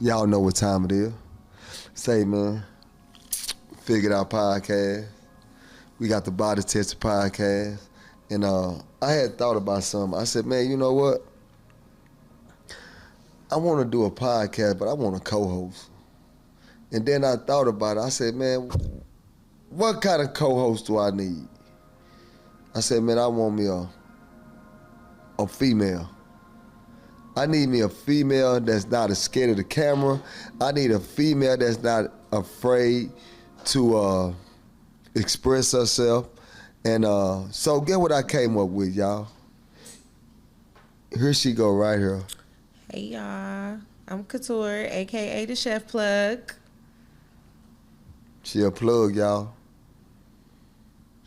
Y'all know what time it is. Say, man, Figured Out Podcast. We got the Body Tester Podcast. And I had thought about something. I said, man, you know what? I want to do a podcast, but I want a co-host. And then I thought about it. I said, man, what kind of co-host do I need? I said, man, I want me a female. I need me a female that's not scared of the camera. I need a female that's not afraid to express herself. And so get what I came up with, y'all. Here she go right here. Hey, y'all. I'm Couture, a.k.a. the Chef Plug. She a plug, y'all.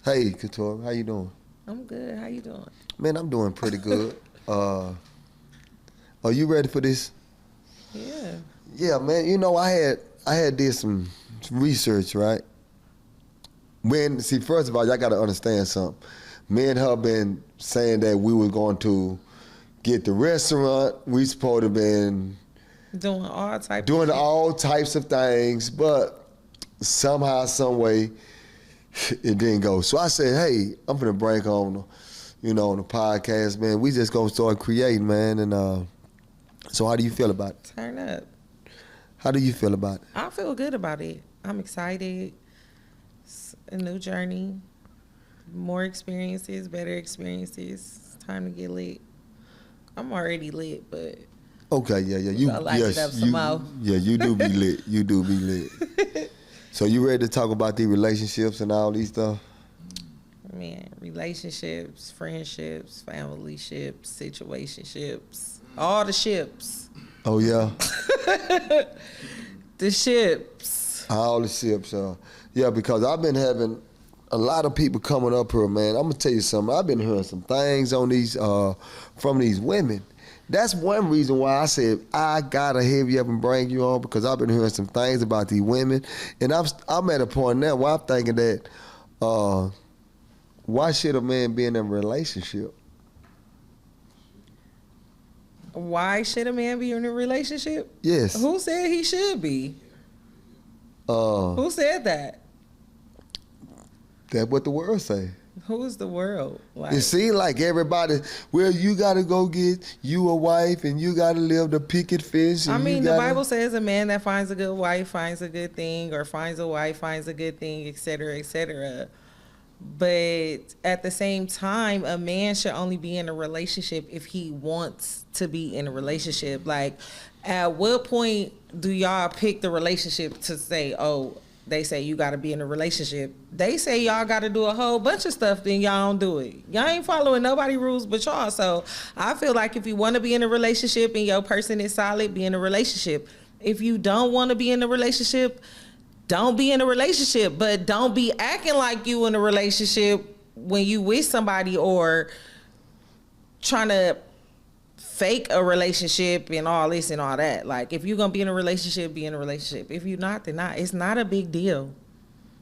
Hey, Couture, how you doing? I'm good. How you doing? Man, I'm doing pretty good. Are you ready for this? Yeah. Yeah, man. You know, I had did some research, right? First of all, y'all got to understand something. Me and her been saying that we were going to get the restaurant. We supposed to been Doing all types of things, but somehow, some way, it didn't go. So I said, hey, I'm finna break on the podcast, man. We just gonna start creating, man. And so how do you feel about it? Turn up. How do you feel about it? I feel good about it. I'm excited. It's a new journey. More experiences, better experiences. It's time to get lit. I'm already lit, but okay, yeah. You it up some more. Yeah, you do be lit. You do be lit. So you ready to talk about these relationships and all these stuff? Man, relationships, friendships, family ships, situationships, all the ships. Oh yeah. The ships. All the ships. Yeah, because I've been having a lot of people coming up here, man. I'm gonna tell you something. I've been hearing some things on these from these women. That's one reason why I said I gotta have you up and bring you on, because I've been hearing some things about these women, and I'm at a point now where I'm thinking that why should a man be in a relationship? Why should a man be in a relationship? Yes. Who said he should be? Who said that? That's what the world say. Who is the world? It seems like everybody, well, you got to go get you a wife and you got to live the picket fence. I mean, the Bible says a man that finds a good wife finds a good thing, or finds a wife finds a good thing, et cetera, et cetera. But at the same time, a man should only be in a relationship if he wants to be in a relationship. Like, at what point do y'all pick the relationship to say, oh, they say you got to be in a relationship? They say y'all got to do a whole bunch of stuff, then y'all don't do it. Y'all ain't following nobody rules but y'all. So I feel like if you want to be in a relationship and your person is solid, be in a relationship. If you don't want to be in a relationship, don't be in a relationship. But don't be acting like you in a relationship when you with somebody, or trying to fake a relationship and all this and all that. Like, if you're gonna be in a relationship, be in a relationship. If you're not, then not. It's not a big deal.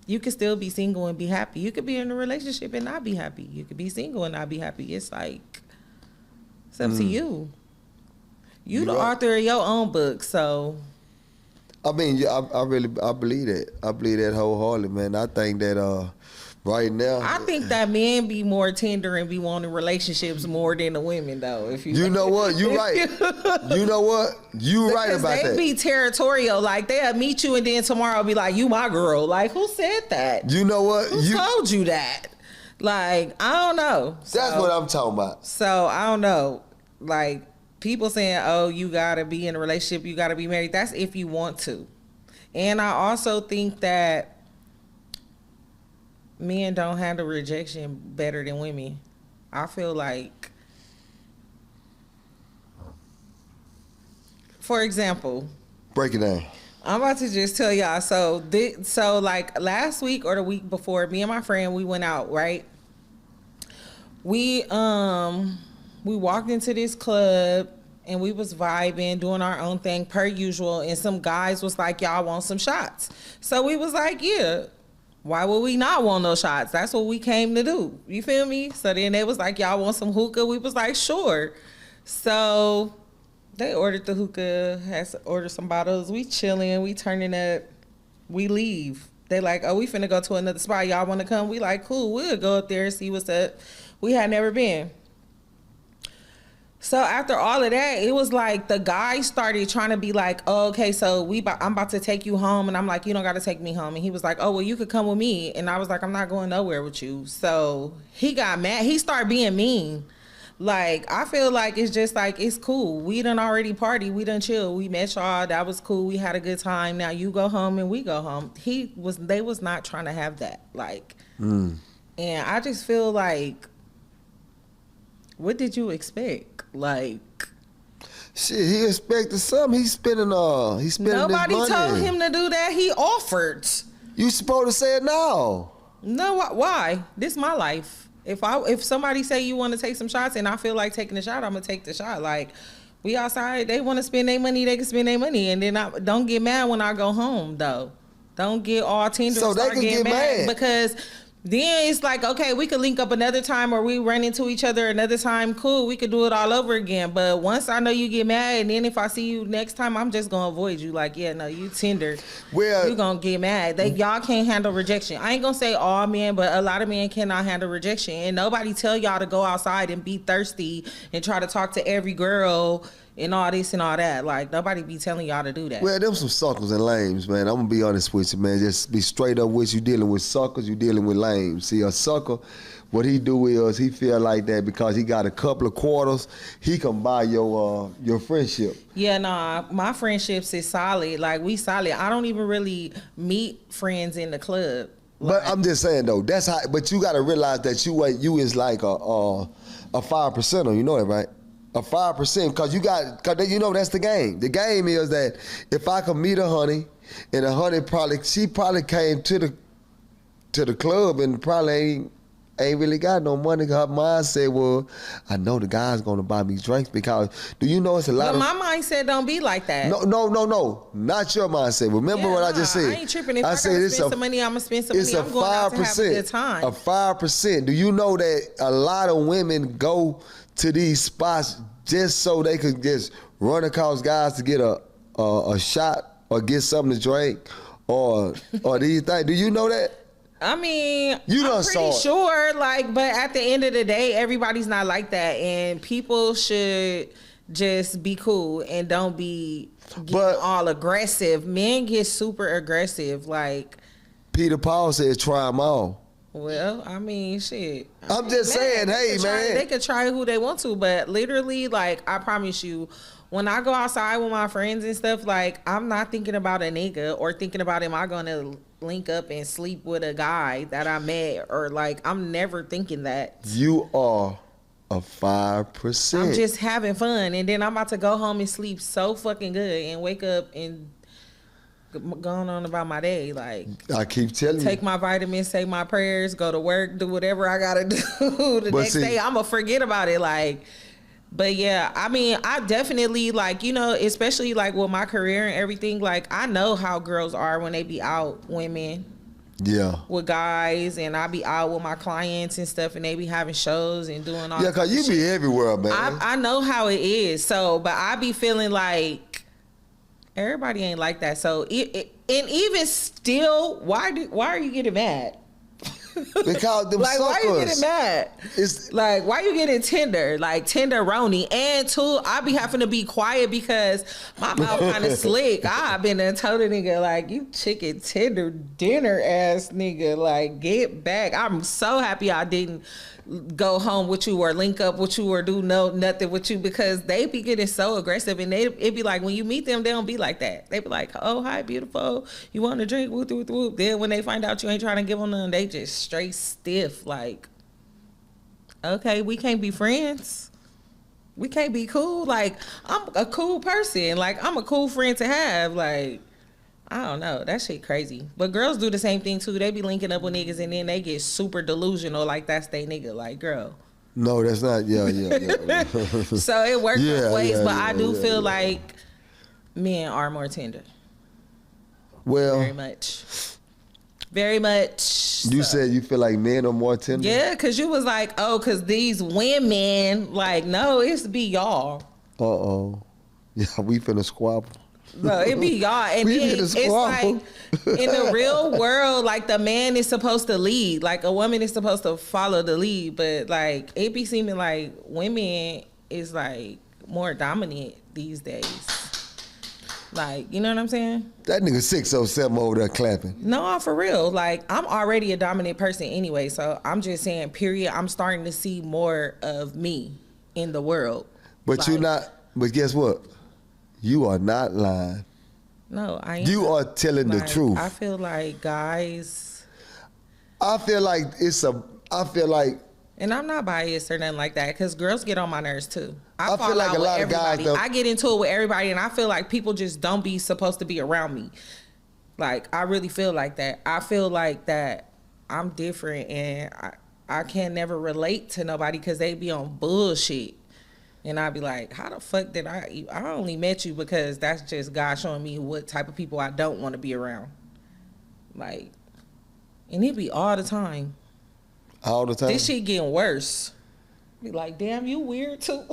You can still be single and be happy. You could be in a relationship and not be happy. You could be single and not be happy. It's like, it's up to you. You the author of your own book, so. I mean, yeah, I believe that. I believe that wholeheartedly, man. I think that right now, I think that men be more tender and be wanting relationships more than the women, though. If you know what, you right. You know what, you right about that. They be territorial. Like, they'll meet you and then tomorrow be like, you my girl. Like, who said that? You know what? Who told you that? Like, I don't know. That's what I'm talking about. So I don't know. Like, people saying, oh, you gotta be in a relationship, you gotta be married. That's if you want to. And I also think that men don't handle rejection better than women. I feel like, for example, break it down. I'm about to just tell y'all. So like last week or the week before, me and my friend, we went out, right? We walked into this club and we was vibing, doing our own thing per usual, and some guys was like, y'all want some shots? So we was like, yeah. Why would we not want no shots? That's what we came to do. You feel me? So then they was like, y'all want some hookah? We was like, sure. So They ordered the hookah, ordered some bottles. We chilling, we turning up, we leave. They like, oh, we finna go to another spot. Y'all want to come? We like, cool. We'll go up there and see what's up. We had never been. So after all of that, it was like the guy started trying to be like, oh, okay, so I'm about to take you home. And I'm like, you don't got to take me home. And he was like, oh, well, you could come with me. And I was like, I'm not going nowhere with you. So he got mad. He started being mean. Like, I feel like it's just like, it's cool. We done already party. We done chill. We met y'all. That was cool. We had a good time. Now you go home and we go home. They was not trying to have that. Like, and I just feel like, what did you expect? Like, shit, he expected something. He's spending nobody his money. told him to do that. He offered. You supposed to say it now. No, why? This is my life. If somebody say you want to take some shots and I feel like taking the shot, I'm gonna take the shot. Like, we outside, they want to spend their money, they can spend their money, and then don't get mad when I go home though. Don't get all tender. So they can get mad because then it's like, okay, we could link up another time, or we run into each other another time. Cool, we could do it all over again. But once I know you get mad, and then if I see you next time, I'm just gonna avoid you. Like, yeah, no, you tender. Well, you gonna get mad. Y'all can't handle rejection. I ain't gonna say all men, but a lot of men cannot handle rejection. And nobody tell y'all to go outside and be thirsty and try to talk to every girl and all this and all that. Like, nobody be telling y'all to do that. Well, them some suckers and lames, man. I'm gonna be honest with you, man. Just be straight up with you. Dealing with suckers, you dealing with lames. See, a sucker, what he do is he feel like that because he got a couple of quarters, he can buy your friendship. Yeah, nah, my friendships is solid. Like, we solid. I don't even really meet friends in the club. But I'm just saying though, that's how. But you got to realize that you is like a 5%er. You know that, right? A 5%, because you know that's the game. The game is that if I could meet a honey, and a honey she probably came to the club and probably ain't really got no money. Her mindset was, I know the guy's gonna buy me drinks because do you know it's a lot of. My mindset don't be like that. No, not your mindset. Remember what I just said. I ain't tripping. If I gotta spend some money, I'm gonna spend some money. I'm going out to have a good time. A 5%. Do you know that a lot of women go to these spots just so they could just run across guys to get a shot or get something to drink or these things? Do you know that? I mean, I'm pretty sure, like, but at the end of the day, everybody's not like that, and people should just be cool and don't be all aggressive. Men get super aggressive, like Peter Paul said, try them all. Well, I mean, shit. I'm just saying, hey, man. They could try who they want to, but literally, like, I promise you, when I go outside with my friends and stuff, like, I'm not thinking about a nigga or thinking about, am I going to link up and sleep with a guy that I met, or, like, I'm never thinking that. You are a 5%. I'm just having fun, and then I'm about to go home and sleep so fucking good and wake up and going on about my day. Like, I keep telling you, take my vitamins, say my prayers, go to work, do whatever I gotta do. Next day I'm gonna forget about it. Like, but yeah, I mean, I definitely, like, you know, especially like with my career and everything, like, I know how girls are when they be out, women, yeah, with guys, and I be out with my clients and stuff, and they be having shows and doing all. Yeah, cause you be everywhere, man. I know how it is. So, but I be feeling like everybody ain't like that. So, and even still, why are you getting mad? Because them like, suckers. Why you getting mad? It's like, why you getting tender? Like, tenderoni. And two, I be having to be quiet because my mouth kind of slick. I been and told a nigga, like, you chicken tender dinner ass nigga, like, get back. I'm so happy I didn't go home with you or link up with you or do nothing with you, because they be getting so aggressive, and it be like, when you meet them, they don't be like that. They be like, oh, hi, beautiful, you want a drink, whoop, whoop, whoop. Then when they find out you ain't trying to give them none, they just straight stiff. Like, okay, we can't be friends, we can't be cool. Like, I'm a cool person, like, I'm a cool friend to have. Like, I don't know. That shit crazy. But girls do the same thing too. They be linking up with niggas and then they get super delusional, like that's they nigga. Like, girl. No, that's not. Yeah. So it works both ways, but I do feel like men are more tender. Well, very much. You said you feel like men are more tender? Yeah, because you was like, oh, because these women, like, no, it's be y'all. Uh-oh. Yeah, we finna squabble. No, it be y'all. And We then finna it's like, squabble. in the real world, like, the man is supposed to lead. Like, a woman is supposed to follow the lead. But, like, it be seeming like women is, like, more dominant these days. Like, you know what I'm saying? That nigga 607 over there clapping. No, for real. Like, I'm already a dominant person anyway. So I'm just saying, period. I'm starting to see more of me in the world. But Like, you not, but guess what? You are not lying. No, I am. You are telling the Like, truth. I feel like guys, I feel like and I'm not biased or nothing like that, because girls get on my nerves too. I fall feel like out a with lot of guys everybody. don't- I get into it with everybody, and I feel like people just don't be supposed to be around me. Like, I really feel like that. I feel like that I'm different, and I can never relate to nobody because they be on bullshit. And I'd be like, how the fuck did I only met you because that's just God showing me what type of people I don't want to be around. Like, and it be all the time. all the time. This shit getting worse. Be like, damn, you weird too.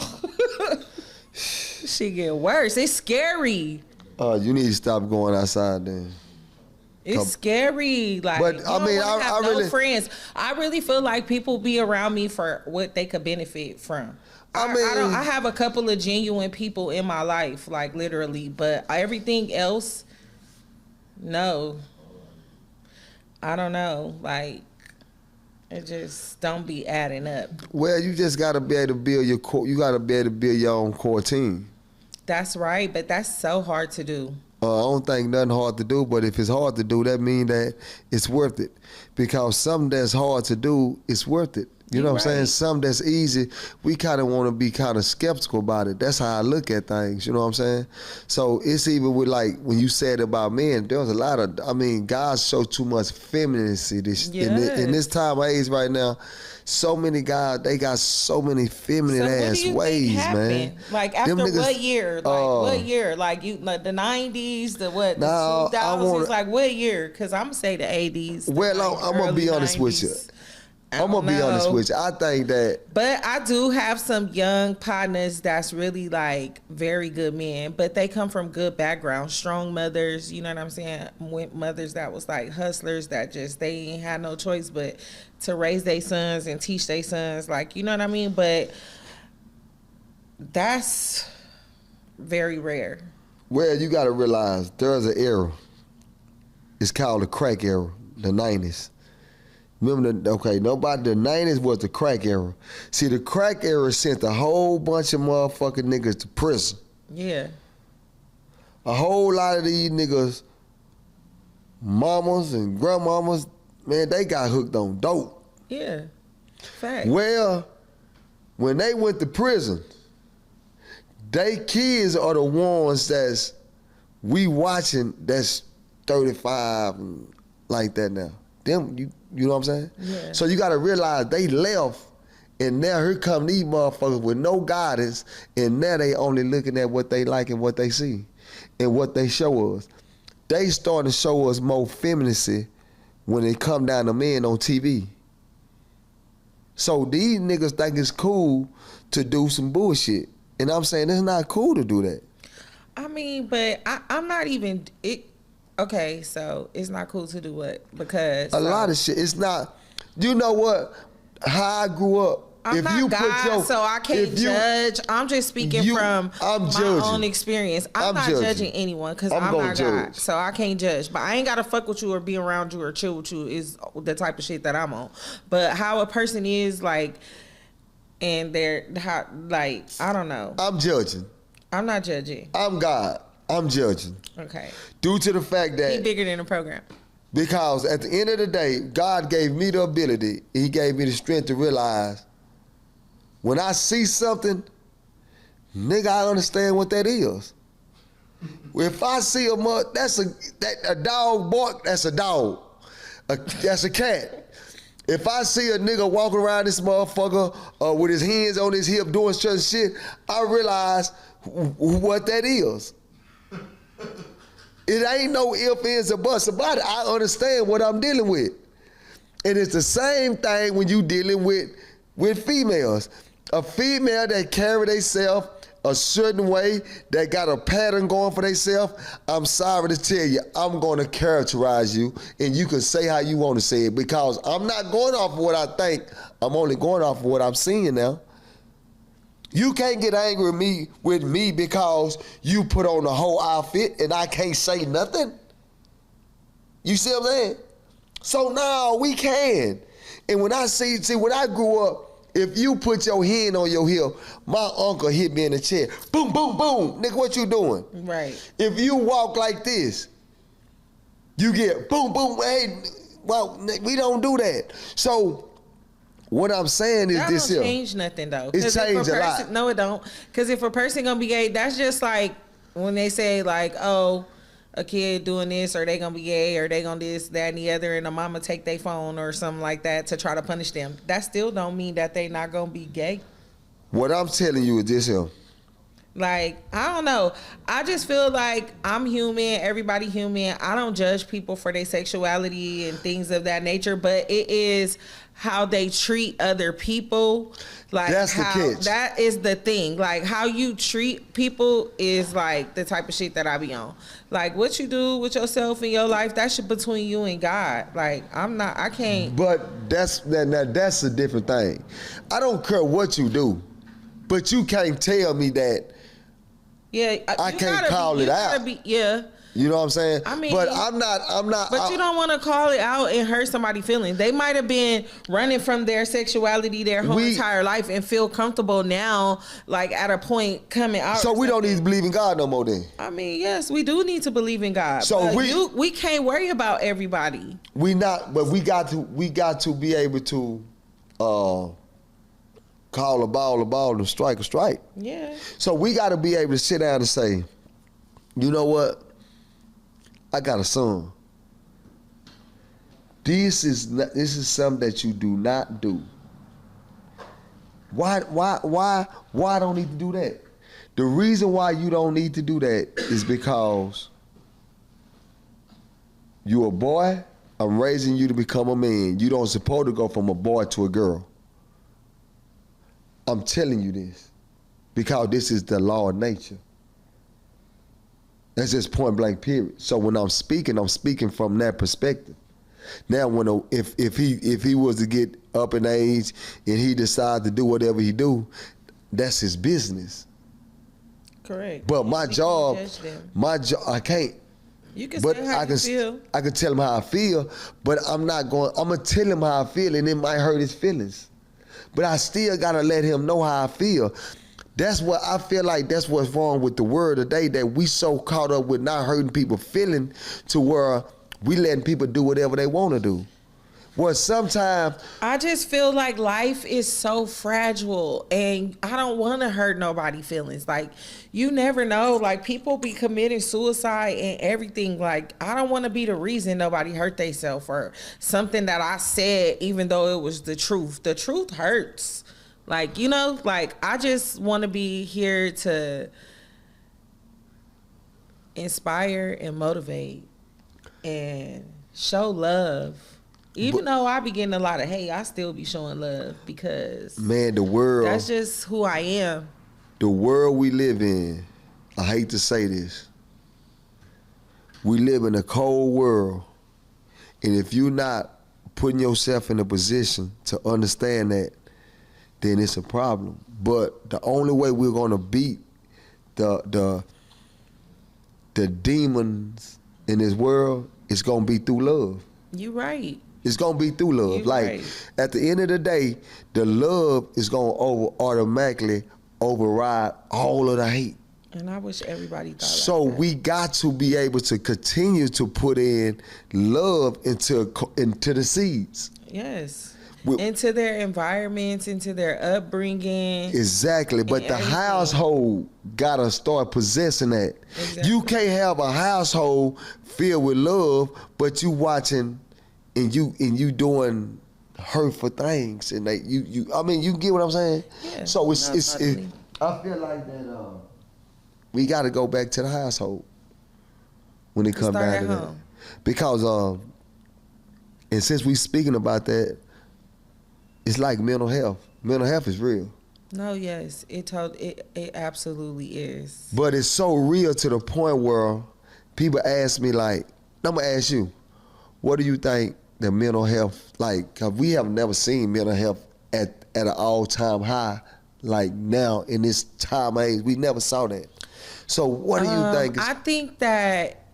Shit getting worse. It's scary. You need to stop going outside then. It's scary. Like, But, you I don't mean, wanna have I no really- friends. I really feel like people be around me for what they could benefit from. I mean- I have a couple of genuine people in my life, like, literally, but everything else, no. I don't know. Like, it just don't be adding up. Well, you just gotta be able to build your core. You gotta be able to build your own core team. That's right, but that's so hard to do. I don't think nothing hard to do, but if it's hard to do, that means that it's worth it. Because something that's hard to do, it's worth it. You know what I'm saying? Right. Something that's easy, we kind of want to be kind of skeptical about it. That's how I look at things. You know what I'm saying? So it's even with, like, when you said about men, there was a lot of, I mean, guys show too much femininity in this time of age right now. So many guys, they got so many feminine So what ass do you ways, think happened? man. Like, after Them niggas- what year? Like, what year? Like, you, like, the 90s, the what? The Nah, I 2000s? wanna- Like, what year? Because I'm going to say the 80s. the, Well, like, I'm gonna be early honest with you. 90s. I'm gonna be honest with you. I think that But I do have some young partners that's really, like, very good men, but they come from good backgrounds, strong mothers, you know what I'm saying? Mothers that was like hustlers that just, they ain't had no choice but to raise their sons and teach their sons, like, you know what I mean? But that's very rare. well, you gotta realize there's an era. It's called the crack era, the 90s. Remember the 90s was the crack era. See, the crack era sent a whole bunch of motherfucking niggas to prison. Yeah. A whole lot of these niggas, mamas and grandmamas, man, they got hooked on dope. Yeah. Fact. Well, when they went to prison, they kids are the ones that's we watching that's 35 and like that now. Them, you know what I'm saying? Yeah. So you gotta realize they left, and now here come these motherfuckers with no guidance, and now they only looking at what they like and what they see, and what they show us. They starting to show us more femininity when it come down to men on TV. So these niggas think it's cool to do some bullshit, and I'm saying it's not cool to do that. I mean, but I'm not even it. Okay, so it's not cool to do what? Because A lot of shit. It's not. You know what? How I grew up. I'm not God, so I can't judge. I'm just speaking from my own experience. I'm not judging anyone because I'm not God, so I can't judge. But I ain't gotta fuck with you or be around you or chill with you is the type of shit that I'm on. But how a person is, like, and they're how, like, I don't know. I'm judging. I'm not judging. I'm God. I'm judging. Okay. Due to the fact He that bigger than the program. because at the end of the day, God gave me the ability. He gave me the strength to realize when I see something, nigga, I understand what that is. If I see a dog bark, that's a dog. That's a cat. If I see a nigga walking around this motherfucker with his hands on his hip doing certain shit, I realize what that is. It ain't no ifs, ands, or buts about it. I understand what I'm dealing with. And it's the same thing when you dealing with females. A female that carry themselves a certain way, that got a pattern going for themselves, I'm sorry to tell you, I'm going to characterize you, and you can say how you want to say it, because I'm not going off of what I think. I'm only going off of what I'm seeing now. You can't get angry with me because you put on the whole outfit and I can't say nothing. You see what I'm saying? So now we can. And when I when I grew up, if you put your hand on your hip, my uncle hit me in the chair. Boom, boom, boom. Nigga, what you doing? Right. If you walk like this, you get boom, boom. Hey, well, we don't do that. So what I'm saying is that this don't here. change nothing though. It changed a lot. No, it don't. Because if a person gonna be gay, that's just like when they say like, oh, a kid doing this, or they gonna be gay, or they gonna this, that, and the other, and the mama take their phone or something like that to try to punish them. That still don't mean that they not gonna be gay. What I'm telling you is this here. Like, I don't know. I just feel like I'm human. Everybody human. I don't judge people for their sexuality and things of that nature, but it is how they treat other people. Like, that's the catch. That is the thing. Like, how you treat people is like the type of shit that I be on. Like, what you do with yourself in your life, that's shit between you and God. Like, I can't. But that's a different thing. I don't care what you do, but you can't tell me that. Yeah, I can't call it out. Yeah. You know what I'm saying? I mean, but I'm not. But you don't want to call it out and hurt somebody's feelings. They might have been running from their sexuality their whole entire life and feel comfortable now, like at a point coming out. So we don't need to believe in God no more then. I mean, yes, we do need to believe in God. So we can't worry about everybody. We got to be able to call a ball and strike a strike. Yeah. So we got to be able to sit down and say, you know what? I got a son. This is something that you do not do. Why don't need to do that? The reason why you don't need to do that is because you a boy. I'm raising you to become a man. You don't supposed to go from a boy to a girl. I'm telling you this because this is the law of nature. That's just point blank period. So when I'm speaking from that perspective. Now, if he was to get up in age and he decides to do whatever he do, that's his business. Correct. But my job, I can't. You can say how you feel. I can tell him how I feel, but I'm gonna tell him how I feel, and it might hurt his feelings. But I still gotta let him know how I feel. That's what I feel like. That's what's wrong with the world today. That we so caught up with not hurting people's feeling to where we letting people do whatever they want to do. Well, sometimes I just feel like life is so fragile, and I don't want to hurt nobody's feelings. Like, you never know. Like, people be committing suicide and everything. Like, I don't want to be the reason nobody hurt themselves or something that I said, even though it was the truth. The truth hurts. Like, you know, like, I just want to be here to inspire and motivate and show love. Even though I be getting a lot of hate, I still be showing love because, man, the world, that's just who I am. The world we live in, I hate to say this, we live in a cold world. And if you're not putting yourself in a position to understand that, then it's a problem. But the only way we're gonna beat the demons in this world is gonna be through love. You right. It's gonna be through love. At the end of the day, the love is gonna automatically override all of the hate. And I wish everybody thought so like that. We got to be able to continue to put in love into the seeds. Yes. Into their environments, into their upbringing. Exactly. But the household gotta start possessing that. Exactly. You can't have a household filled with love, but you watching and you doing hurtful things, and you I mean, you get what I'm saying? Yeah. So it's I feel like that we got to go back to the household when it comes down to that, because and since we speaking about that, it's like mental health. Mental health is real. No, yes, it absolutely is. But it's so real to the point where people ask me like, I'm gonna ask you, what do you think the mental health like? Cause we have never seen mental health at an all time high like now in this time age. We never saw that. So what do you think? I think that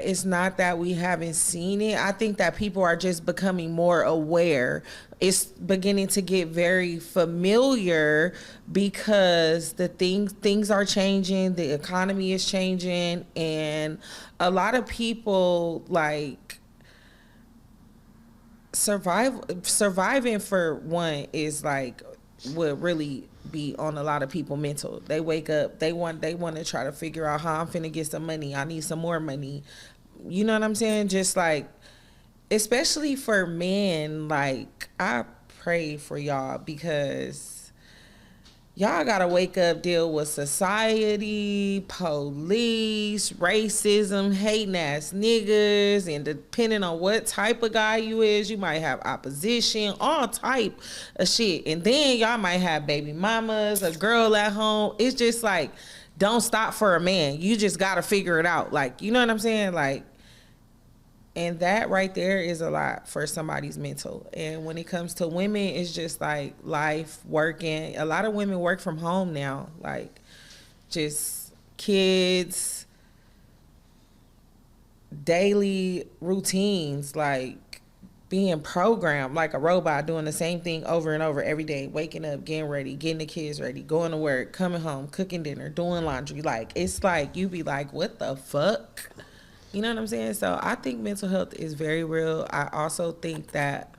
it's not that we haven't seen it. I think that people are just becoming more aware. It's beginning to get very familiar because the things are changing, the economy is changing, and a lot of people like surviving for one is like would really be on a lot of people mental. They wake up, they want to try to figure out how I'm finna get some money. I need some more money. You know what I'm saying? Just like, especially for men, like I pray for y'all because y'all gotta wake up, deal with society, police, racism, hating ass niggas, and depending on what type of guy you is, you might have opposition, all type of shit. And then y'all might have baby mamas, a girl at home. It's just like, don't stop for a man. You just gotta figure it out. Like, you know what I'm saying? Like, and that right there is a lot for somebody's mental. And when it comes to women, it's just like life, working. A lot of women work from home now, like just kids, daily routines, like being programmed like a robot, doing the same thing over and over every day, waking up, getting ready, getting the kids ready, going to work, coming home, cooking dinner, doing laundry. Like, it's like you be like, what the fuck? You know what I'm saying? So I think mental health is very real. I also think that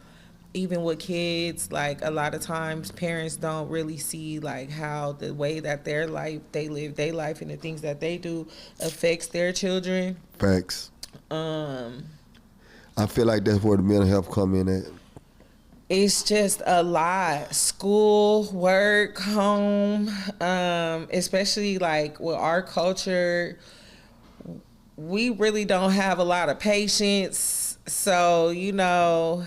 even with kids, like a lot of times parents don't really see like how the way that they live their life and the things that they do affects their children. Facts. I feel like that's where the mental health come in at. It's just a lot. School, work, home, especially like with our culture, we really don't have a lot of patience. So, you know,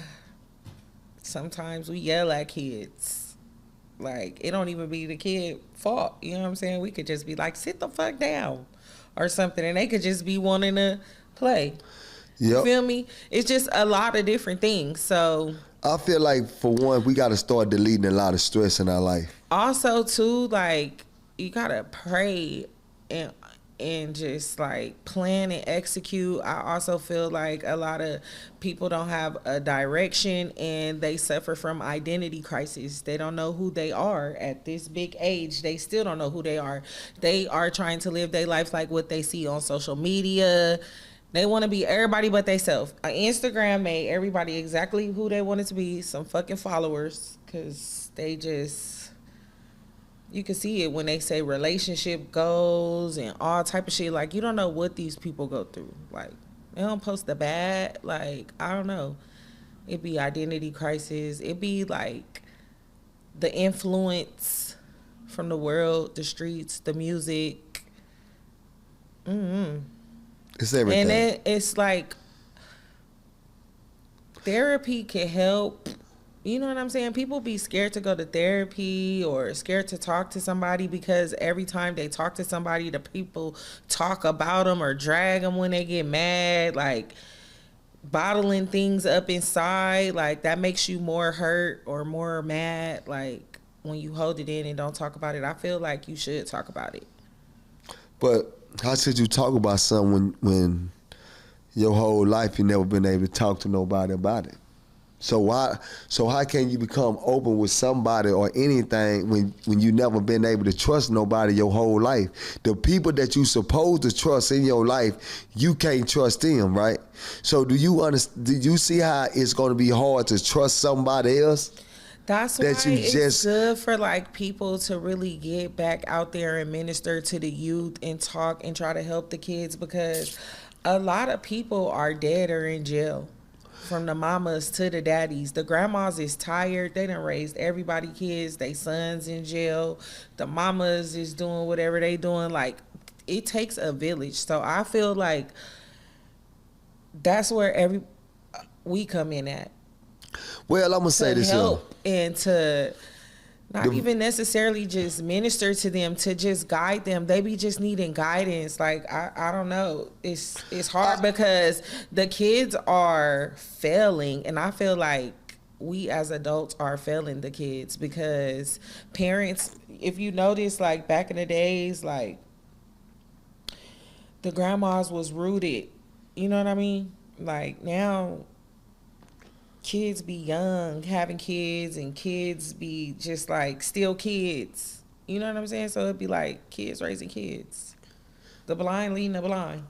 sometimes we yell at kids. Like, it don't even be the kid fault. You know what I'm saying? We could just be like, sit the fuck down or something. And they could just be wanting to play. Yep. You feel me? It's just a lot of different things. So I feel like, for one, we got to start deleting a lot of stress in our life. Also, too, like, you got to pray and just like plan and execute. I also feel like a lot of people don't have a direction and they suffer from identity crisis. They don't know who they are at this big age. They still don't know who they are. They are trying to live their life like what they see on social media. They want to be everybody but themselves. Instagram made everybody exactly who they wanted to be, some fucking followers, because they just, you can see it when they say relationship goals and all type of shit. Like, you don't know what these people go through. Like, they don't post the bad. Like, I don't know. It be identity crisis. It be like the influence from the world, the streets, the music. It's everything. And it's like therapy can help. You know what I'm saying? People be scared to go to therapy or scared to talk to somebody because every time they talk to somebody, the people talk about them or drag them when they get mad, like bottling things up inside. Like, that makes you more hurt or more mad. Like, when you hold it in and don't talk about it, I feel like you should talk about it. But how should you talk about something when your whole life you never been able to talk to nobody about it? So how can you become open with somebody or anything when you never been able to trust nobody your whole life? The people that you supposed to trust in your life, you can't trust them, right? So do you see how it's going to be hard to trust somebody else? That's why it's good for like people to really get back out there and minister to the youth and talk and try to help the kids, because a lot of people are dead or in jail. From the mamas to the daddies. The grandmas is tired. They done raised everybody kids. They sons in jail. The mamas is doing whatever they doing. Like, it takes a village. So I feel like that's where we come in at. Well, I'm gonna say this, help and to Not even necessarily just minister to them, to just guide them. They be just needing guidance. Like I don't know. It's hard because the kids are failing, and I feel like we as adults are failing the kids because parents, if you notice, like back in the days, like the grandmas was rooted. You know what I mean? Like now kids be young, having kids, and kids be just like still kids. You know what I'm saying? So it'd be like kids raising kids. The blind leading the blind.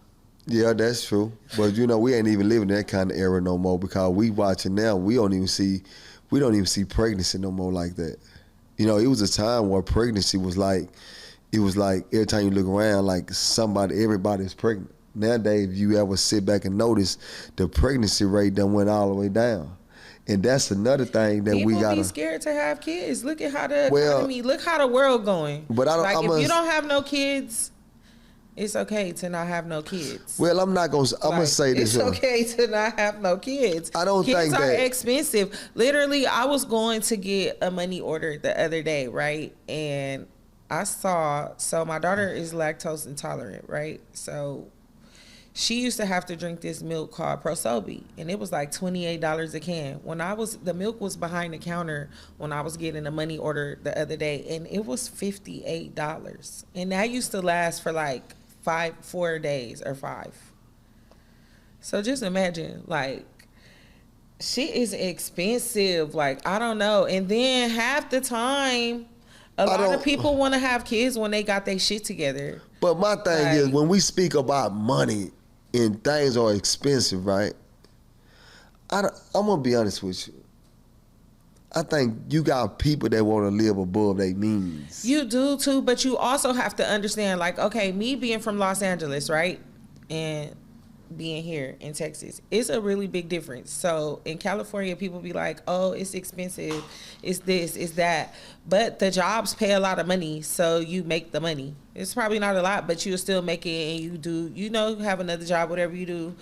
Yeah, that's true. But we ain't even living in that kind of era no more because we watching now. We don't even see pregnancy no more like that. It was a time where pregnancy was like, it was like every time you look around, like everybody's pregnant. Nowadays, if you ever sit back and notice, the pregnancy rate done went all the way down. And that's another thing that we gotta. People be scared to have kids. Look at how the economy. Look how the world going. But if you don't have no kids, it's okay to not have no kids. Well, I'm gonna say this. It's okay to not have no kids. I don't think kids are that expensive. Literally, I was going to get a money order the other day, right? And I saw. So my daughter is lactose intolerant, right? So she used to have to drink this milk called Prosobi, and it was like $28 a can. The milk was behind the counter when I was getting a money order the other day, and it was $58. And that used to last for like 4 days or 5. So just imagine, like, shit is expensive. Like, I don't know. And then half the time, a lot of people want to have kids when they got their shit together. But my thing is, when we speak about money and things are expensive, right? I'm going to be honest with you. I think you got people that want to live above their means. You do too, but you also have to understand, like, okay, me being from Los Angeles, right? And being here in Texas, it's a really big difference. So in California, people be like, oh, it's expensive, it's this, it's that. But the jobs pay a lot of money, so you make the money. It's probably not a lot, but you'll still make it, and you do, have another job, whatever you do.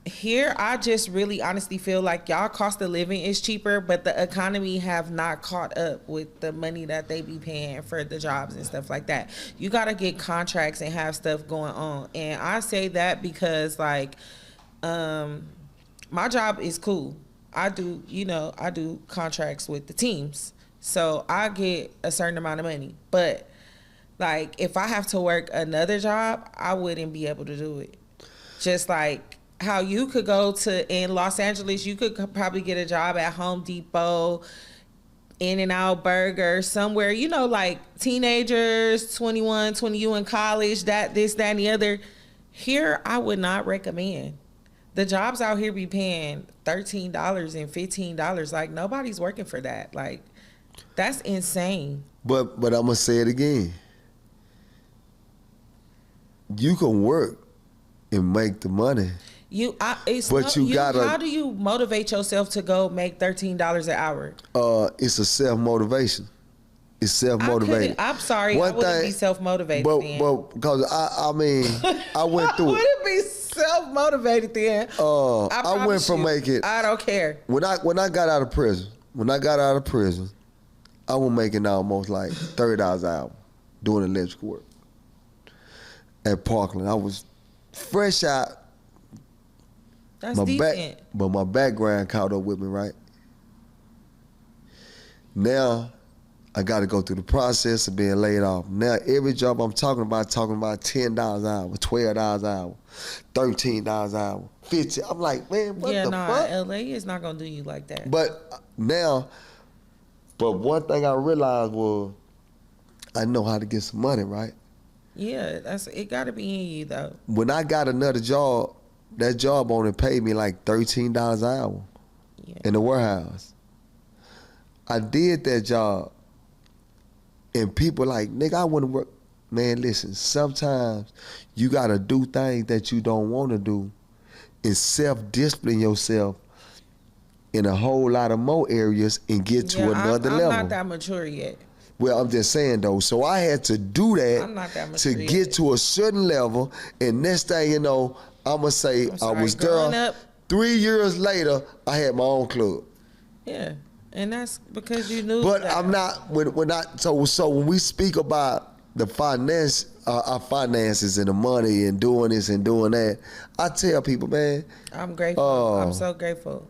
Here, I just really honestly feel like y'all cost of living is cheaper, but the economy have not caught up with the money that they be paying for the jobs and stuff like that. You got to get contracts and have stuff going on. And I say that because, like, my job is cool. I do contracts with the teams. So I get a certain amount of money. But, like, if I have to work another job, I wouldn't be able to do it. Just like how you could go in Los Angeles, you could probably get a job at Home Depot, In-N-Out Burger, somewhere, like teenagers, 21, 20, in college, this, that, and the other. Here, I would not recommend. The jobs out here be paying $13 and $15. Like, nobody's working for that. Like, that's insane. But I'm going to say it again. You can work and make the money. How do you motivate yourself to go make $13 an hour? It's a self-motivation. It's self-motivated. I'm sorry, I wouldn't be self-motivated then. But because I went through it. Wouldn't be self-motivated then. I went from making. I don't care. When I got out of prison, I was making almost like $30 an hour doing electrical work at Parkland. I was fresh out. That's decent. But my background caught up with me, right? Now, I got to go through the process of being laid off. Now, every job I'm talking about $10 an hour, $12 an hour, $13 an hour, $15. I'm like, man, what the fuck? LA is not going to do you like that. But one thing I realized was I know how to get some money, right? Yeah, it got to be in you, though. When I got another job, that job only paid me like $13 an hour in the warehouse. I did that job, and people like, nigga, I want to work. Man, listen, sometimes you got to do things that you don't want to do and self-discipline yourself in a whole lot of more areas and get to another level. I'm not that mature yet. Well, I'm just saying, though, so I had to do that to get to a certain level, and next thing you know, I'm going to say I was there. 3 years later, I had my own club. Yeah. And that's because you knew But that. I'm not when I so when we speak about the finance, our finances and the money and doing this and doing that, I tell people, man, I'm grateful. I'm so grateful.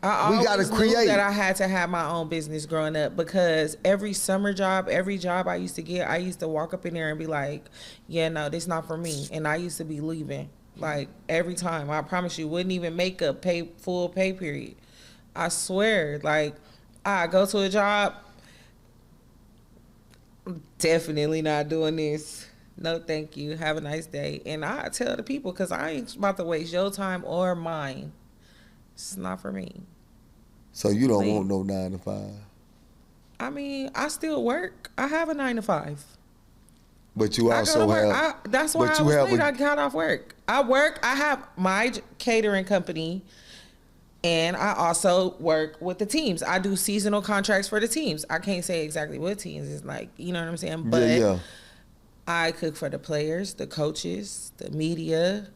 I we always gotta knew create. that I had to have my own business growing up because every summer job, every job I used to get, I used to walk up in there and be like, yeah, no, this not for me. And I used to be leaving. Like every time. I promise you, wouldn't even make a full pay period. I swear. Like I go to a job, definitely not doing this. No, thank you. Have a nice day. And I tell the people because I ain't about to waste your time or mine. It's not for me. So you don't want no 9 to 5. I mean, I still work. I have a 9 to 5. But you also have. That's why I was late. I got off work. I work. I have my catering company, and I also work with the teams. I do seasonal contracts for the teams. I can't say exactly what teams. It's like, you know what I'm saying? But yeah. I cook for the players, the coaches, the media,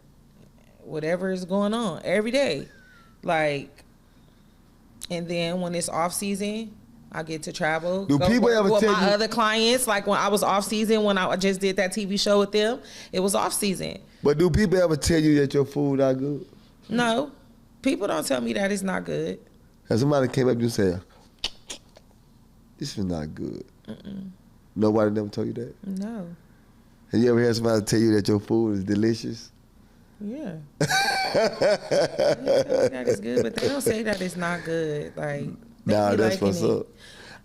whatever is going on every day. Like, and then when it's off season, I get to travel. Do people ever with tell my you other clients? Like when I was off season, when I just did that TV show with them, it was off season. But do people ever tell you that your food not good? No, people don't tell me that it's not good. Has somebody came up to you and said, "This is not good"? Nobody never told you that. No. Have you ever had somebody tell you that your food is delicious? Yeah. They tell me that it's good, but they don't say that it's not good. Like, nah, that's what's up.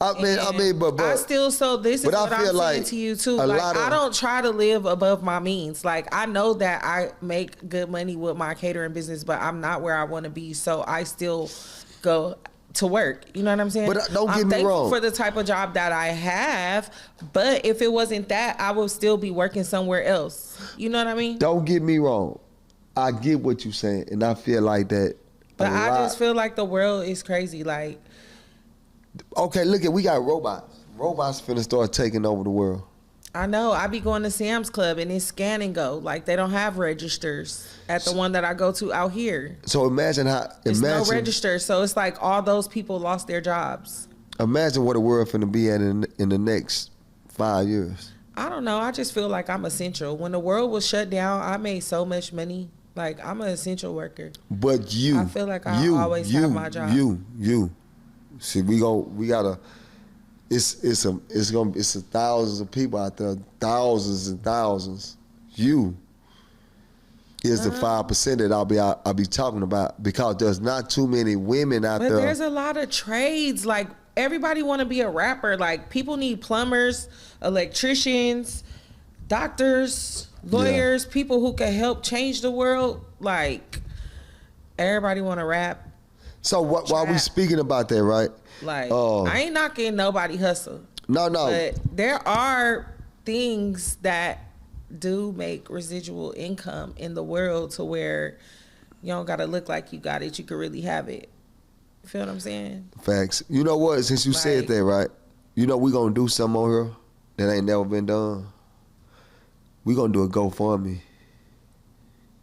I mean, but I still, so this is what I'm saying to you too. Like, I don't try to live above my means. Like, I know that I make good money with my catering business, but I'm not where I want to be. So I still go to work. You know what I'm saying? But don't get me wrong. I'm thankful for the type of job that I have, but if it wasn't that, I would still be working somewhere else. You know what I mean? Don't get me wrong. I get what you're saying, and I feel like that. But I just feel like the world is crazy. Like, okay, look we got robots. Robots finna start taking over the world. I know. I be going to Sam's Club and it's scan and go. Like, they don't have registers at the one that I go to out here. So imagine There's no register. So it's like all those people lost their jobs. Imagine what the world finna be at in the next 5 years. I don't know. I just feel like I'm essential. When the world was shut down, I made so much money. Like, I'm an essential worker. But I feel like I always have my job. You. See, we gotta. It's thousands of people out there, thousands and thousands. You is the 5% that I'll be talking about, because there's not too many women out there. But there's a lot of trades. Like, everybody want to be a rapper. Like, people need plumbers, electricians, doctors, lawyers, people who can help change the world. Like, everybody want to rap. So while we speaking about that, right? Like, I ain't knocking nobody hustle. No. But there are things that do make residual income in the world to where you don't got to look like you got it. You can really have it. You feel what I'm saying? Facts. You know what? Since you said that, right? You know we gonna do something on here that ain't never been done. We gonna do a GoFundMe.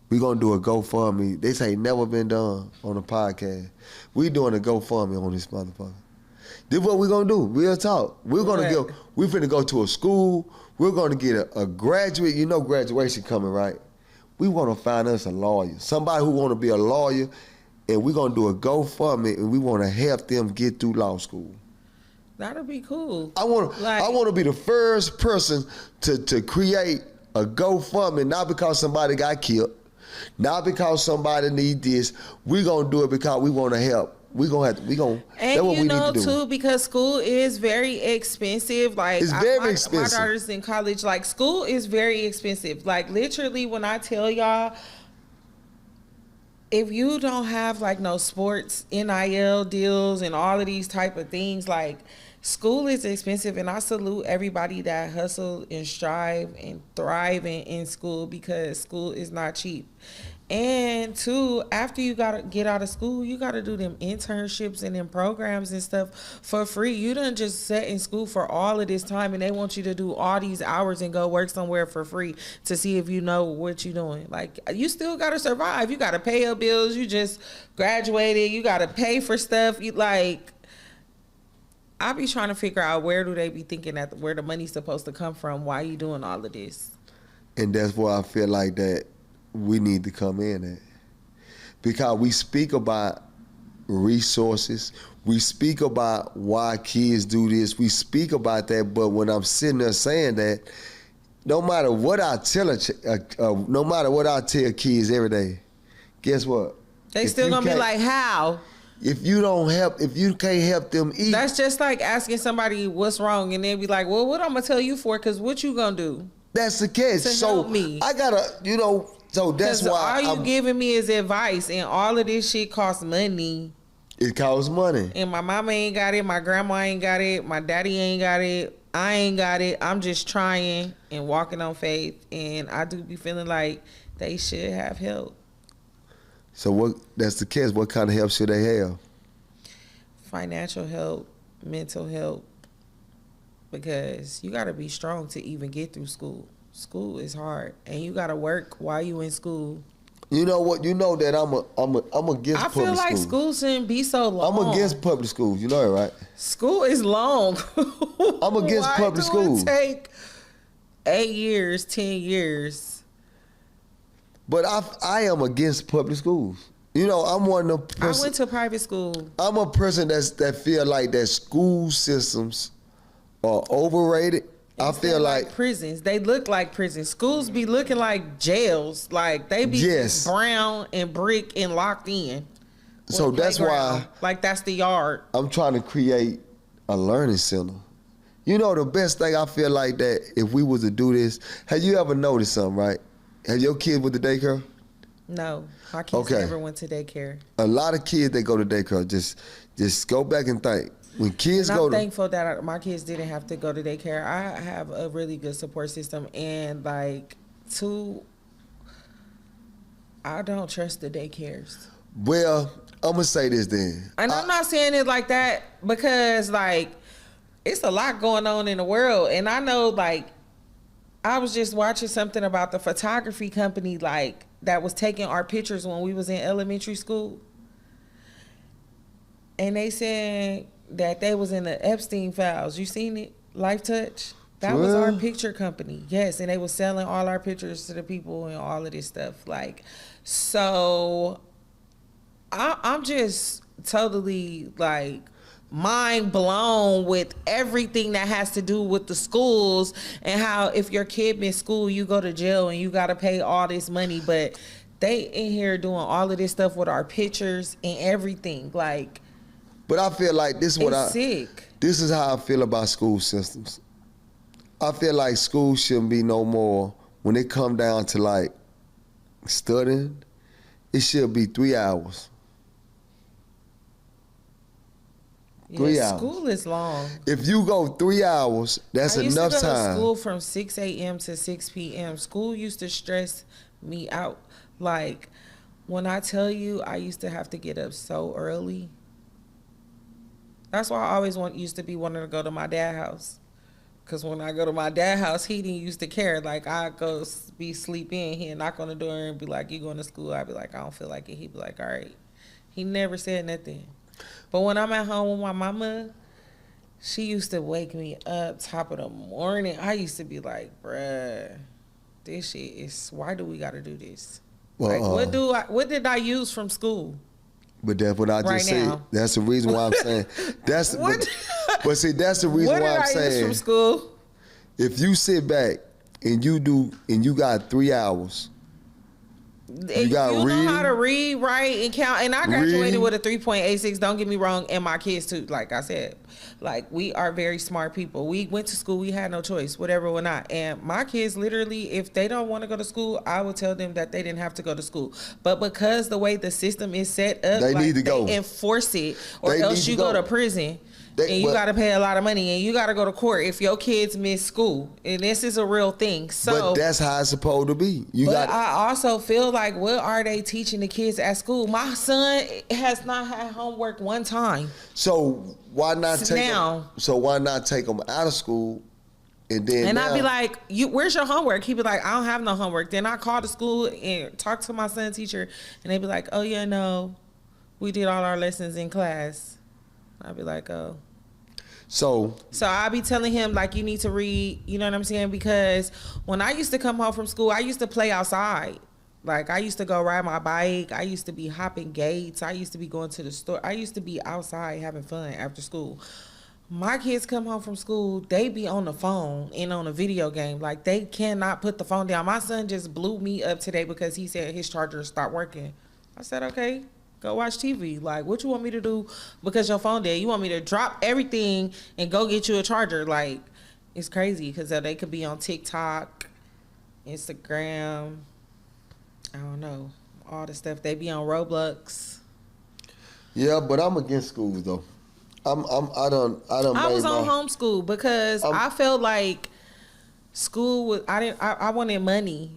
We gonna do a GoFundMe. This ain't never been done on a podcast. We doing a GoFundMe on this motherfucker. This what we gonna do. Real talk. We finna go to a school. We're gonna get a graduate. You know graduation coming, right? We wanna find us a lawyer. Somebody who wanna be a lawyer, and we gonna do a GoFundMe, and we wanna help them get through law school. That'll be cool. I wanna be the first person to create a GoFundMe, not because somebody got killed, not because somebody need this. We gonna do it because we wanna help. And that's what we need to do. Too, because school is very expensive. Like, it's very expensive. My daughter's in college. Like, school is very expensive. Like, literally, when I tell y'all, if you don't have like no sports NIL deals and all of these type of things, like, school is expensive. And I salute everybody that hustle and strive and thrive in school, because school is not cheap. And two, after you gotta get out of school, you gotta do them internships and them programs and stuff for free. You done just sat in school for all of this time, and they want you to do all these hours and go work somewhere for free to see if you know what you're doing. Like, you still gotta survive. You gotta pay your bills. You just graduated. You gotta pay for stuff. I be trying to figure out where do they be thinking that where the money's supposed to come from. Why you doing all of this? And that's where I feel like that we need to come in at. Because we speak about resources, we speak about why kids do this, we speak about that, but when I'm sitting there saying that, no matter what I tell kids every day, guess what? They still gonna be like, how? If you can't help them eat. That's just like asking somebody what's wrong, and they be like, well, what I'm gonna tell you for? Because what you gonna do? That's the case. To help me. I gotta, so that's why. All you giving me is advice, and all of this shit costs money. It costs money. And my mama ain't got it, my grandma ain't got it, my daddy ain't got it, I ain't got it. I'm just trying and walking on faith, and I do be feeling like they should have help. So that's the case. What kind of help should they have? Financial help, mental help, because you got to be strong to even get through school. School is hard, and you got to work while you in school. You know what? You know that I'm against public schools. I feel like school shouldn't be so long. I'm against public schools. You know that, right? School is long. I'm against public schools. Why do it take 8 years, 10 years? But I am against public schools. I'm one of the I went to private school. I'm a person that feel like that school systems are overrated. I feel like prisons. They look like prisons. Schools be looking like jails. Like they be brown and brick and locked in. So that's why, like that's the yard. I'm trying to create a learning center. The best thing I feel like that if we was to do this, have you ever noticed something, right? Have your kids went to daycare? No, my kids never went to daycare. A lot of kids that go to daycare, just go back and think. When kids I'm thankful that my kids didn't have to go to daycare. I have a really good support system, and I don't trust the daycares. Well, I'm gonna say this then, and I'm not saying it like that because it's a lot going on in the world, and I know I was just watching something about the photography company that was taking our pictures when we was in elementary school, and they said that they was in the Epstein files. You seen it? Life Touch. That was our picture company. Yes, and they was selling all our pictures to the people and all of this stuff. So I'm just totally mind blown with everything that has to do with the schools and how if your kid missed school, you go to jail and you got to pay all this money. But they in here doing all of this stuff with our pictures and everything. But I feel like this is sick. This is how I feel about school systems. I feel like school shouldn't be no more when it come down to studying. It should be 3 hours. 3 hours. School is long. If you go 3 hours, that's enough time. I used to go to school from 6 a.m. to 6 p.m. School used to stress me out. When I tell you, I used to have to get up so early. That's why I always used to be wanting to go to my dad's house. Because when I go to my dad's house, he didn't used to care. I go be sleeping, he'd knock on the door and be like, you going to school? I'd be like, I don't feel like it. He'd be like, all right. He never said nothing. But when I'm at home with my mama, she used to wake me up top of the morning. I used to be like, bruh, this shit is, why do we got to do this? What did I use from school? But that's what I just said. That's the reason why I'm saying. But see, that's the reason why I'm saying. What did I use from school? If you sit back and you got 3 hours. You know how to read, write, and count. And I graduated with a 3.86. Don't get me wrong. And my kids too. Like I said, we are very smart people. We went to school. We had no choice, whatever or not. And my kids literally, if they don't want to go to school, I would tell them that they didn't have to go to school. But because the way the system is set up, they need to go. Enforce it, or else you go to prison. And you got to pay a lot of money, and you got to go to court if your kids miss school. And this is a real thing. So, but that's how it's supposed to be. I also feel like, what are they teaching the kids at school? My son has not had homework one time. So why not take them out of school? And I'd be like, where's your homework? He'd be like, I don't have no homework. Then I call the school and talk to my son's teacher, and they'd be like, oh yeah, no, we did all our lessons in class. I'd be like, oh. So I be telling him, like, you need to read, you know what I'm saying? Because when I used to come home from school, I used to play outside. Like, I used to go ride my bike. I used to be hopping gates. I used to be going to the store. I used to be outside having fun after school. My kids come home from school, they be on the phone and on a video game. Like, they cannot put the phone down. My son just blew me up today because he said his charger stopped working. I said, okay, go watch TV. Like, what you want me to do because your phone dead? You want me to drop everything and go get you a charger? Like, it's crazy because they could be on TikTok, Instagram, I don't know, all the stuff. They be on Roblox. yeah, but I'm against schools though. I was on homeschool because I felt like school was, I wanted money.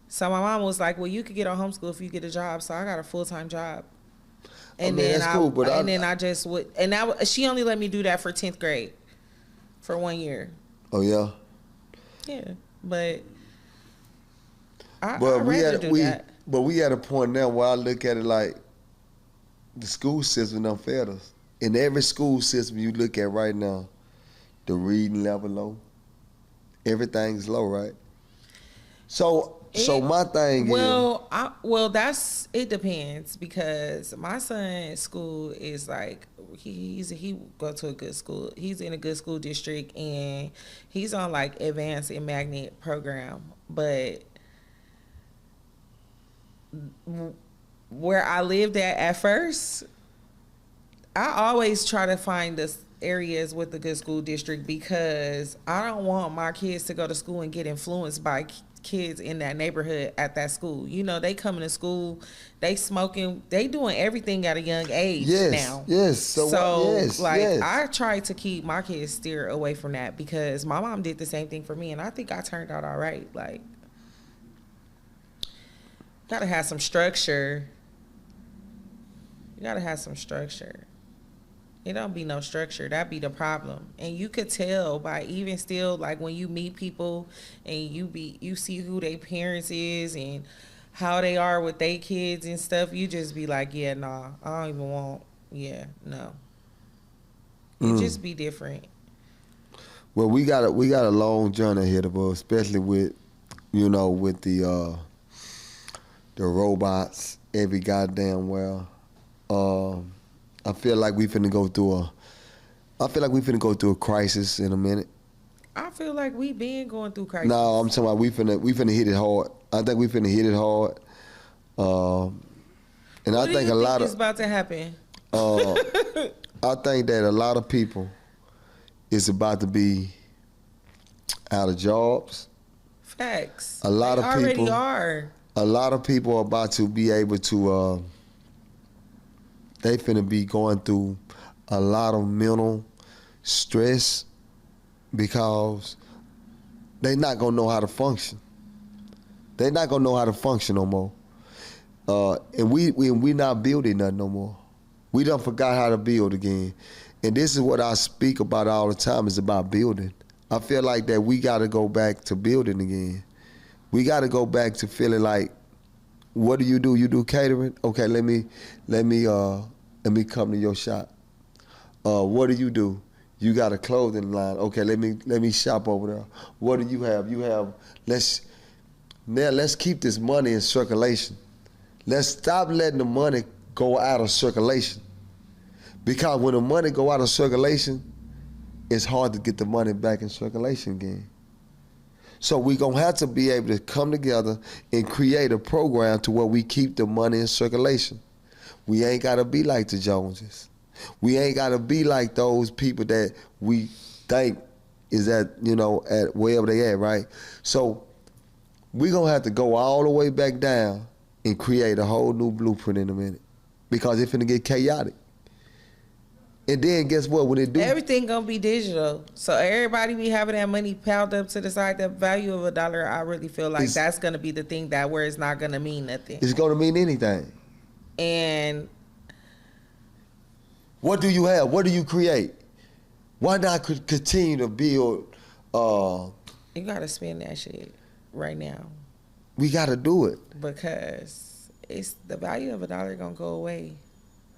So my mom was like, well, you could get on homeschool if you get a job. So I got a full-time job. And then I just would, and she only let me do that for 10th grade for 1 year. Oh yeah. Yeah, but I'd rather do that. But we at a point now where I look at it like the school system done failed us. In every school system you look at right now, the reading level low. Everything's low, right? So my thing that's, it depends because my son's school is like, he go to a good school. He's in a good school district and he's on like advanced and magnet program. But where I lived at first, I always try to find the areas with a good school district because I don't want my kids to go to school and get influenced by kids in that neighborhood at that school. You know, they coming to school, they smoking, they doing everything at a young age now. Yes. I try to keep my kids steer away from that because my mom did the same thing for me and I think I turned out all right. Like, gotta have some structure. You gotta have some structure. It don't be no structure. That be the problem. And you could tell by even still, like when you meet people and you see who their parents is and how they are with their kids and stuff, you just be like, yeah, nah, I don't even want, yeah, no. It just be different. Well, we got a long journey ahead of us, especially with, you know, with the robots every goddamn well. I feel like we finna go through a crisis in a minute. I feel like we been going through crisis. No, I'm talking about we finna hit it hard. I think we finna hit it hard. And what I think a lot is about to happen? I think that a lot of people is about to be out of jobs. Facts. A lot they of people already are. A lot of people are about to be able to. They finna be going through a lot of mental stress because they not gonna know how to function. They not gonna know how to function no more. And we not building nothing no more. We done forgot how to build again. And this is what I speak about all the time, is about building. I feel like that we gotta go back to building again. We gotta go back to feeling like, what do? You do catering? Okay, let me come to your shop. What do? You got a clothing line. Okay, let me shop over there. What do you have? Let's keep this money in circulation. Let's stop letting the money go out of circulation. Because when the money go out of circulation, it's hard to get the money back in circulation again. So we're going to have to be able to come together and create a program to where we keep the money in circulation. We ain't got to be like the Joneses. We ain't got to be like those people that we think is at wherever they at, right? So we're going to have to go all the way back down and create a whole new blueprint in a minute because it's finna get chaotic. And then guess what? When it do, everything gonna be digital. So everybody be having that money piled up to the side. The value of $1, I really feel like that's gonna be the thing that where it's not gonna mean nothing. It's gonna mean anything. And what do you have? What do you create? Why not continue to build? You gotta spend that shit right now. We gotta do it because it's the value of $1 gonna go away.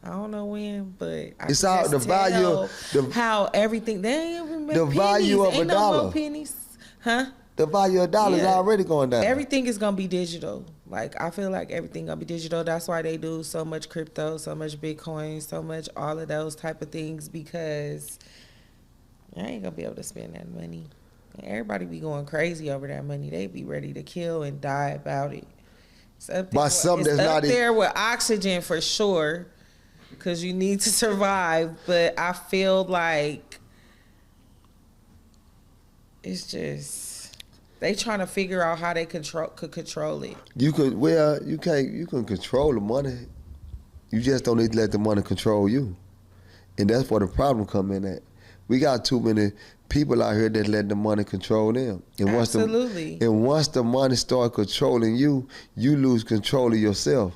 I don't know when, but I It's can all just the value. how everything. They ain't even The pennies. value of Ain't a no dollar. more pennies, huh? The value of dollar is Yeah. already going down. Everything is gonna be digital. Like I feel like everything gonna be digital. That's why they do so much crypto, so much Bitcoin, so much all of those type of things because I ain't gonna be able to spend that money. And everybody be going crazy over that money. They be ready to kill and die about it. It's up there, By something it's that's up not there with oxygen for sure, because you need to survive. But I feel like it's just they trying to figure out how they could control it. You can control the money. You just don't need to let the money control you. And that's where the problem come in at. We got too many people out here that let the money control them. And Absolutely. Once the money start controlling you, you lose control of yourself.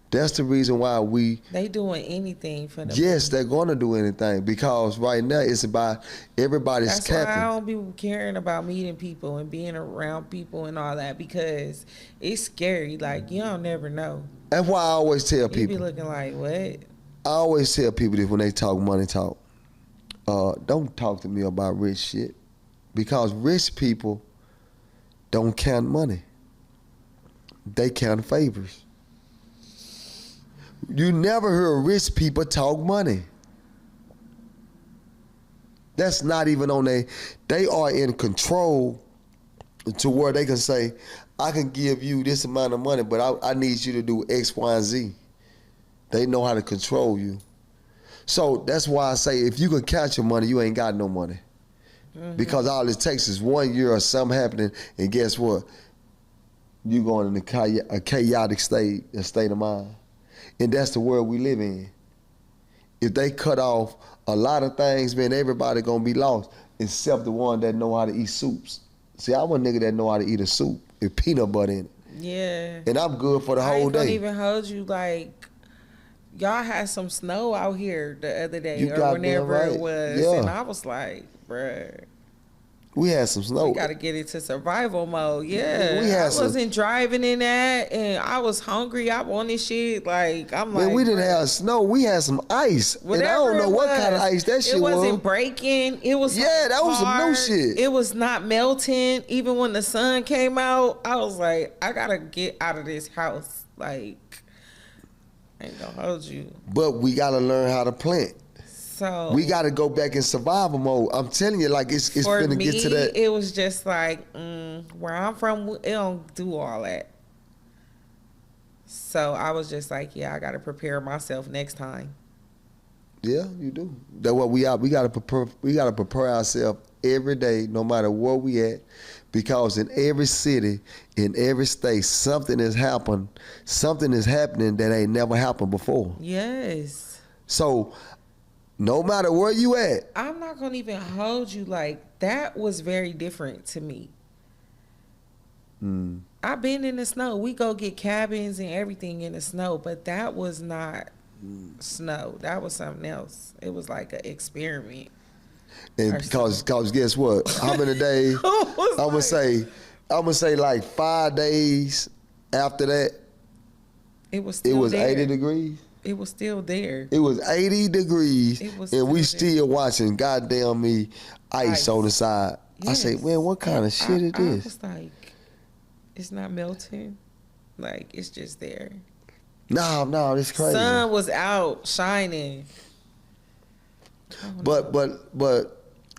That's the reason why they doing anything for them. Yes, they're gonna do anything because right now it's about everybody's That's capping. why I don't be caring about meeting people and being around people and all that because it's scary. Like you don't never know. That's why I always tell people. You be looking like what? I always tell people this when they talk money talk. Don't talk to me about rich shit because rich people don't count money. They count favors. You never hear rich people talk money. That's not even on they are in control to where they can say, I can give you this amount of money, but I need you to do X, Y, and Z. They know how to control you. So that's why I say if you can count your money, you ain't got no money. Mm-hmm. Because all it takes is 1 year of something happening, and guess what? You going in a chaotic state of mind. And that's the world we live in. If they cut off a lot of things, man, everybody gonna be lost, except the one that know how to eat soups. See, I'm a nigga that know how to eat a soup with peanut butter in it. Yeah. And I'm good for the whole day. I ain't gonna even hold you like y'all had some snow out here the other day or whenever it was. Yeah. And I was like, bruh. We had some snow. We got to get into survival mode. Yeah. I wasn't driving in that and I was hungry. I wanted shit. Like, I'm like. Man, we didn't have snow. We had some ice. And I don't know what kind of ice that shit was. It wasn't breaking. It was that was some new shit. It was not melting. Even when the sun came out, I was like, I got to get out of this house. Like, I ain't going to hold you. But we got to learn how to plant. So we got to go back in survival mode. I'm telling you, like it's finna get to that. It was just like where I'm from, it don't do all that. So I was just like, yeah, I got to prepare myself next time. Yeah, you do. That's what we are. We got to prepare ourselves every day, no matter where we at, because in every city, in every state, something has happened. Something is happening that ain't never happened before. Yes. So. No matter where you at. I'm not going to even hold you like that was very different to me. I've been in the snow. We go get cabins and everything in the snow, but that was not snow. That was something else. It was like an experiment. And because guess what? How many days? I'm gonna say like 5 days after that. It was 80 degrees. It was still there. It was 80 degrees, and we still watching goddamn me ice on the side. Yes. I say, man, what kind of shit is this? I was like, it's not melting. Like, it's just there. No, it's crazy. Sun was out, shining. But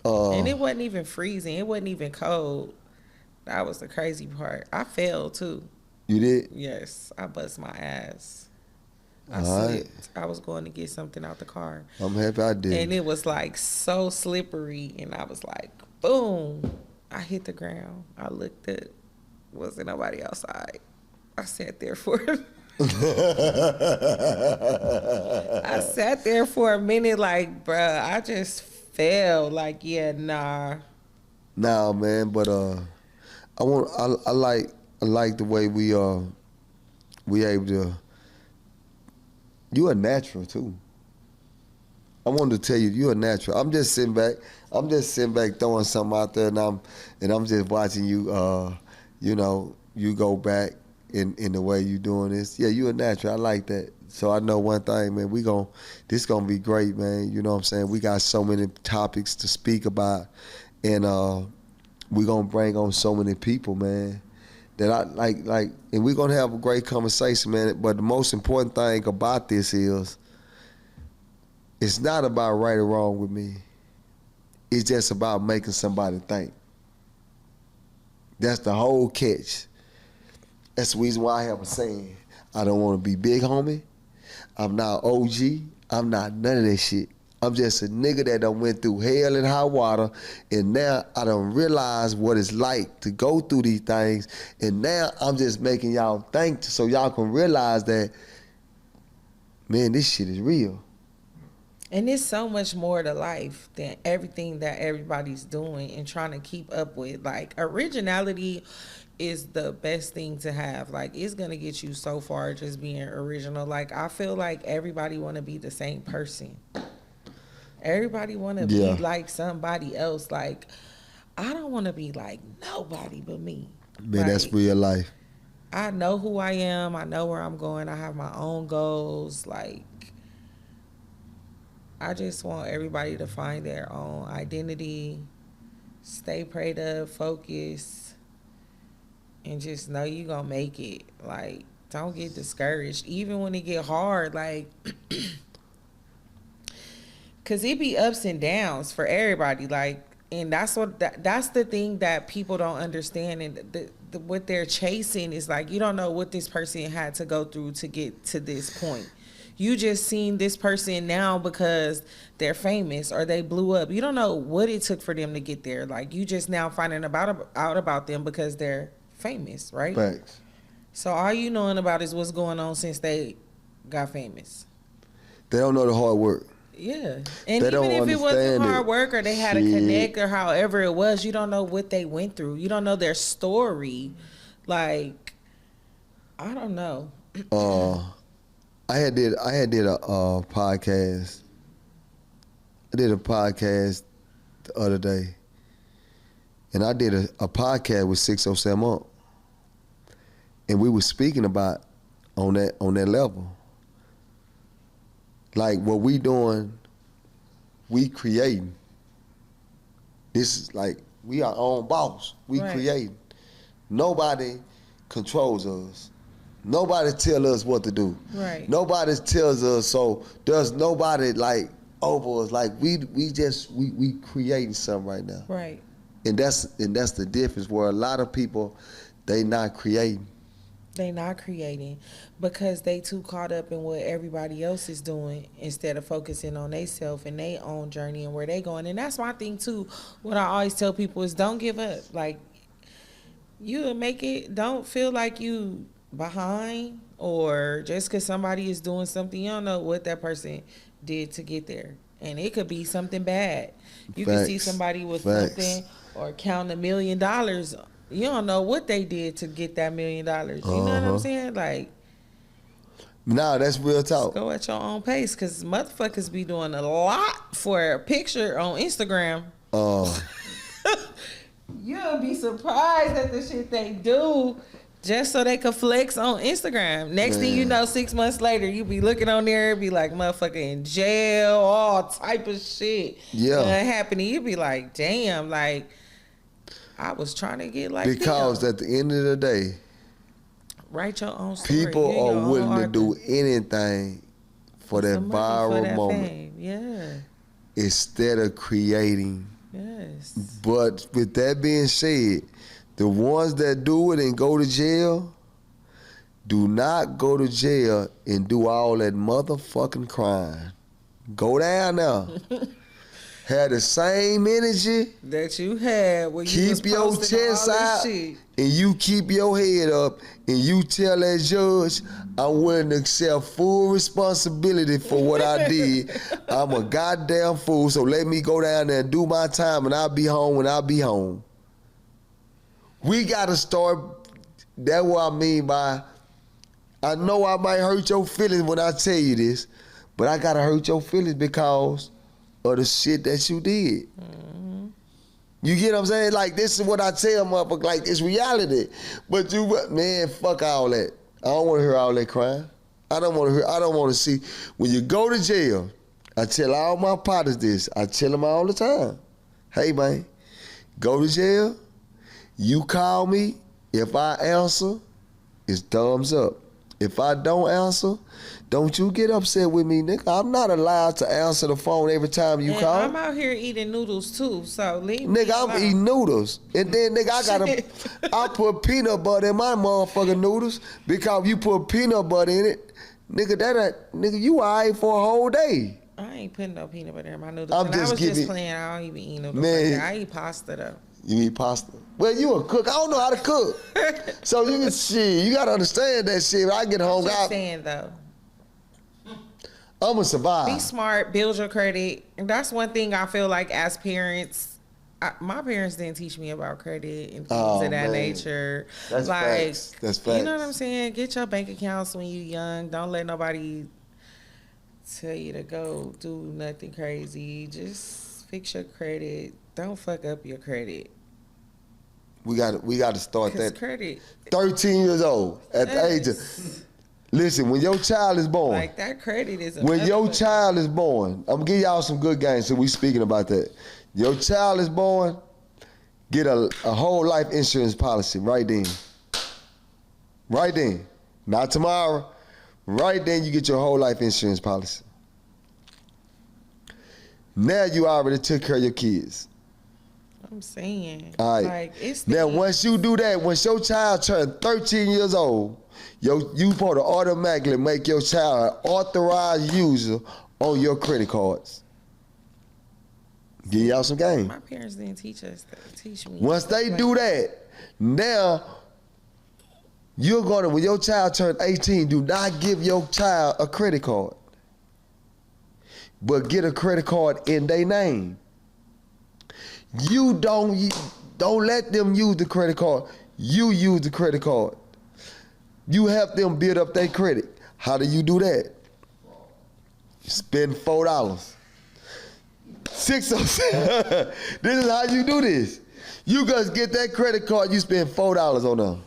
and it wasn't even freezing. It wasn't even cold. That was the crazy part. I fell, too. You did? Yes, I bust my ass. I slipped. I was going to get something out the car. I'm happy I did. And it was like so slippery. And I was like, boom. I hit the ground. I looked up. Wasn't nobody outside. I sat there for a minute like, bruh, I just fell. Like, yeah, nah. Nah, man, but I like the way we able to. You a natural too. I wanted to tell you, you're a natural. I'm just sitting back throwing something out there, and I'm just watching you. You go back in the way you doing this. Yeah, you a natural. I like that. So I know one thing, man. This gonna be great, man. You know what I'm saying? We got so many topics to speak about, and we gonna bring on so many people, man. That I like, and we gonna have a great conversation, man. But the most important thing about this is, it's not about right or wrong with me. It's just about making somebody think. That's the whole catch. That's the reason why I have a saying. I don't want to be big, homie. I'm not OG. I'm not none of that shit. I'm just a nigga that done went through hell and high water, and now I done realized what it's like to go through these things, and now I'm just making y'all think so y'all can realize that, man, this shit is real. And there's so much more to life than everything that everybody's doing and trying to keep up with. Like, originality is the best thing to have. Like, it's going to get you so far just being original. Like, I feel like everybody want to be the same person. Everybody want to be like somebody else. Like, I don't want to be like nobody but me. Man, like, that's real life. I know who I am. I know where I'm going. I have my own goals. Like, I just want everybody to find their own identity, stay prayed up, focus, and just know you gonna make it. Like, don't get discouraged, even when it get hard. Like, cause it be ups and downs for everybody. Like, and that's the thing that people don't understand, and what they're chasing is like, you don't know what this person had to go through to get to this point. You just seen this person now because they're famous or they blew up. You don't know what it took for them to get there. Like, you just now finding out about them because they're famous, right? Thanks. So all you knowing about is what's going on since they got famous. They don't know the hard work. Yeah. And even if it wasn't hard work or they had a connect or however it was, you don't know what they went through. You don't know their story. Like, I don't know. I had did a podcast. I did a podcast the other day, and I did a podcast with 607 Up, and we were speaking about on that level, like what we doing, we creating. This is like we our own boss. We creating. Nobody controls us. Nobody tell us what to do. Right. Nobody tells us, so there's nobody like over us. Like we creating something right now. Right. And that's the difference where a lot of people, they not creating. They not creating because they too caught up in what everybody else is doing instead of focusing on themselves and their own journey and where they going. And that's my thing too. What I always tell people is don't give up. Like, you make it. Don't feel like you behind, or just because somebody is doing something, you don't know what that person did to get there, and it could be something bad. You can see somebody with something or count $1 million. You don't know what they did to get that $1 million. You know what I'm saying? Like, nah, that's real talk. Go at your own pace, because motherfuckers be doing a lot for a picture on Instagram. You'll be surprised at the shit they do just so they can flex on Instagram. Next thing you know, 6 months later, you be looking on there, be like, motherfucker in jail, all type of shit. Happening. You be like, damn, like, I was trying to get like because them. At the end of the day, write your own story. People are willing to do anything for that viral moment. Fame. Yeah. Instead of creating. Yes. But with that being said, the ones that do it and go to jail, do not go to jail and do all that motherfucking crime. Go down now. Have the same energy that you had when you was keep your chest out shit. And you keep your head up and you tell that judge, I'm willing to accept full responsibility for what I did. I'm a goddamn fool, so let me go down there and do my time, and I'll be home when I'll be home. We gotta start. That's what I mean by, I know I might hurt your feelings when I tell you this, but I gotta hurt your feelings because of the shit that you did. You get what I'm saying? Like, this is what I tell motherfuckers, like, it's reality. But man, fuck all that. I don't want to hear all that crying. I don't want to see. When you go to jail, I tell all my partners this. I tell them all the time. Hey, man, go to jail. You call me. If I answer, it's thumbs up. If I don't answer, don't you get upset with me, nigga. I'm not allowed to answer the phone every time you call. I'm out here eating noodles too, so leave me alone. I'm eating noodles. And then, nigga, I put peanut butter in my motherfucking noodles because you put peanut butter in it, nigga, you all right for a whole day. I ain't putting no peanut butter in my noodles. I was just playing. I don't even eat noodles. Man, like that. I eat pasta though. You eat pasta? Well, you a cook. I don't know how to cook. So you gotta understand that shit. When I get home, I'm just saying though. I'ma survive. Be smart, build your credit. And that's one thing I feel like as parents, my parents didn't teach me about credit and things of that nature. That's like, facts. That's facts. You know what I'm saying? Get your bank accounts when you young. Don't let nobody tell you to go do nothing crazy. Just fix your credit. Don't fuck up your credit. We got to start that. Credit. 13 years old at the age of. Listen, when your child is born. Like that credit is. When your child is born, I'm gonna give y'all some good games. So we speaking about that. Your child is born, get a whole life insurance policy right then. Right then, not tomorrow. Right then, you get your whole life insurance policy. Now you already took care of your kids. I'm saying. All right. Like, it's now, once you do that, once your child turns 13 years old, you supposed to automatically make your child an authorized user on your credit cards. Give y'all some game. My parents didn't teach me. Once they do that, now you're gonna, when your child turns 18, do not give your child a credit card, but get a credit card in their name. You don't let them use the credit card. You use the credit card. You help them build up their credit. How do you do that? Spend $4. $6. This is how you do this. You guys get that credit card, you spend $4 on them.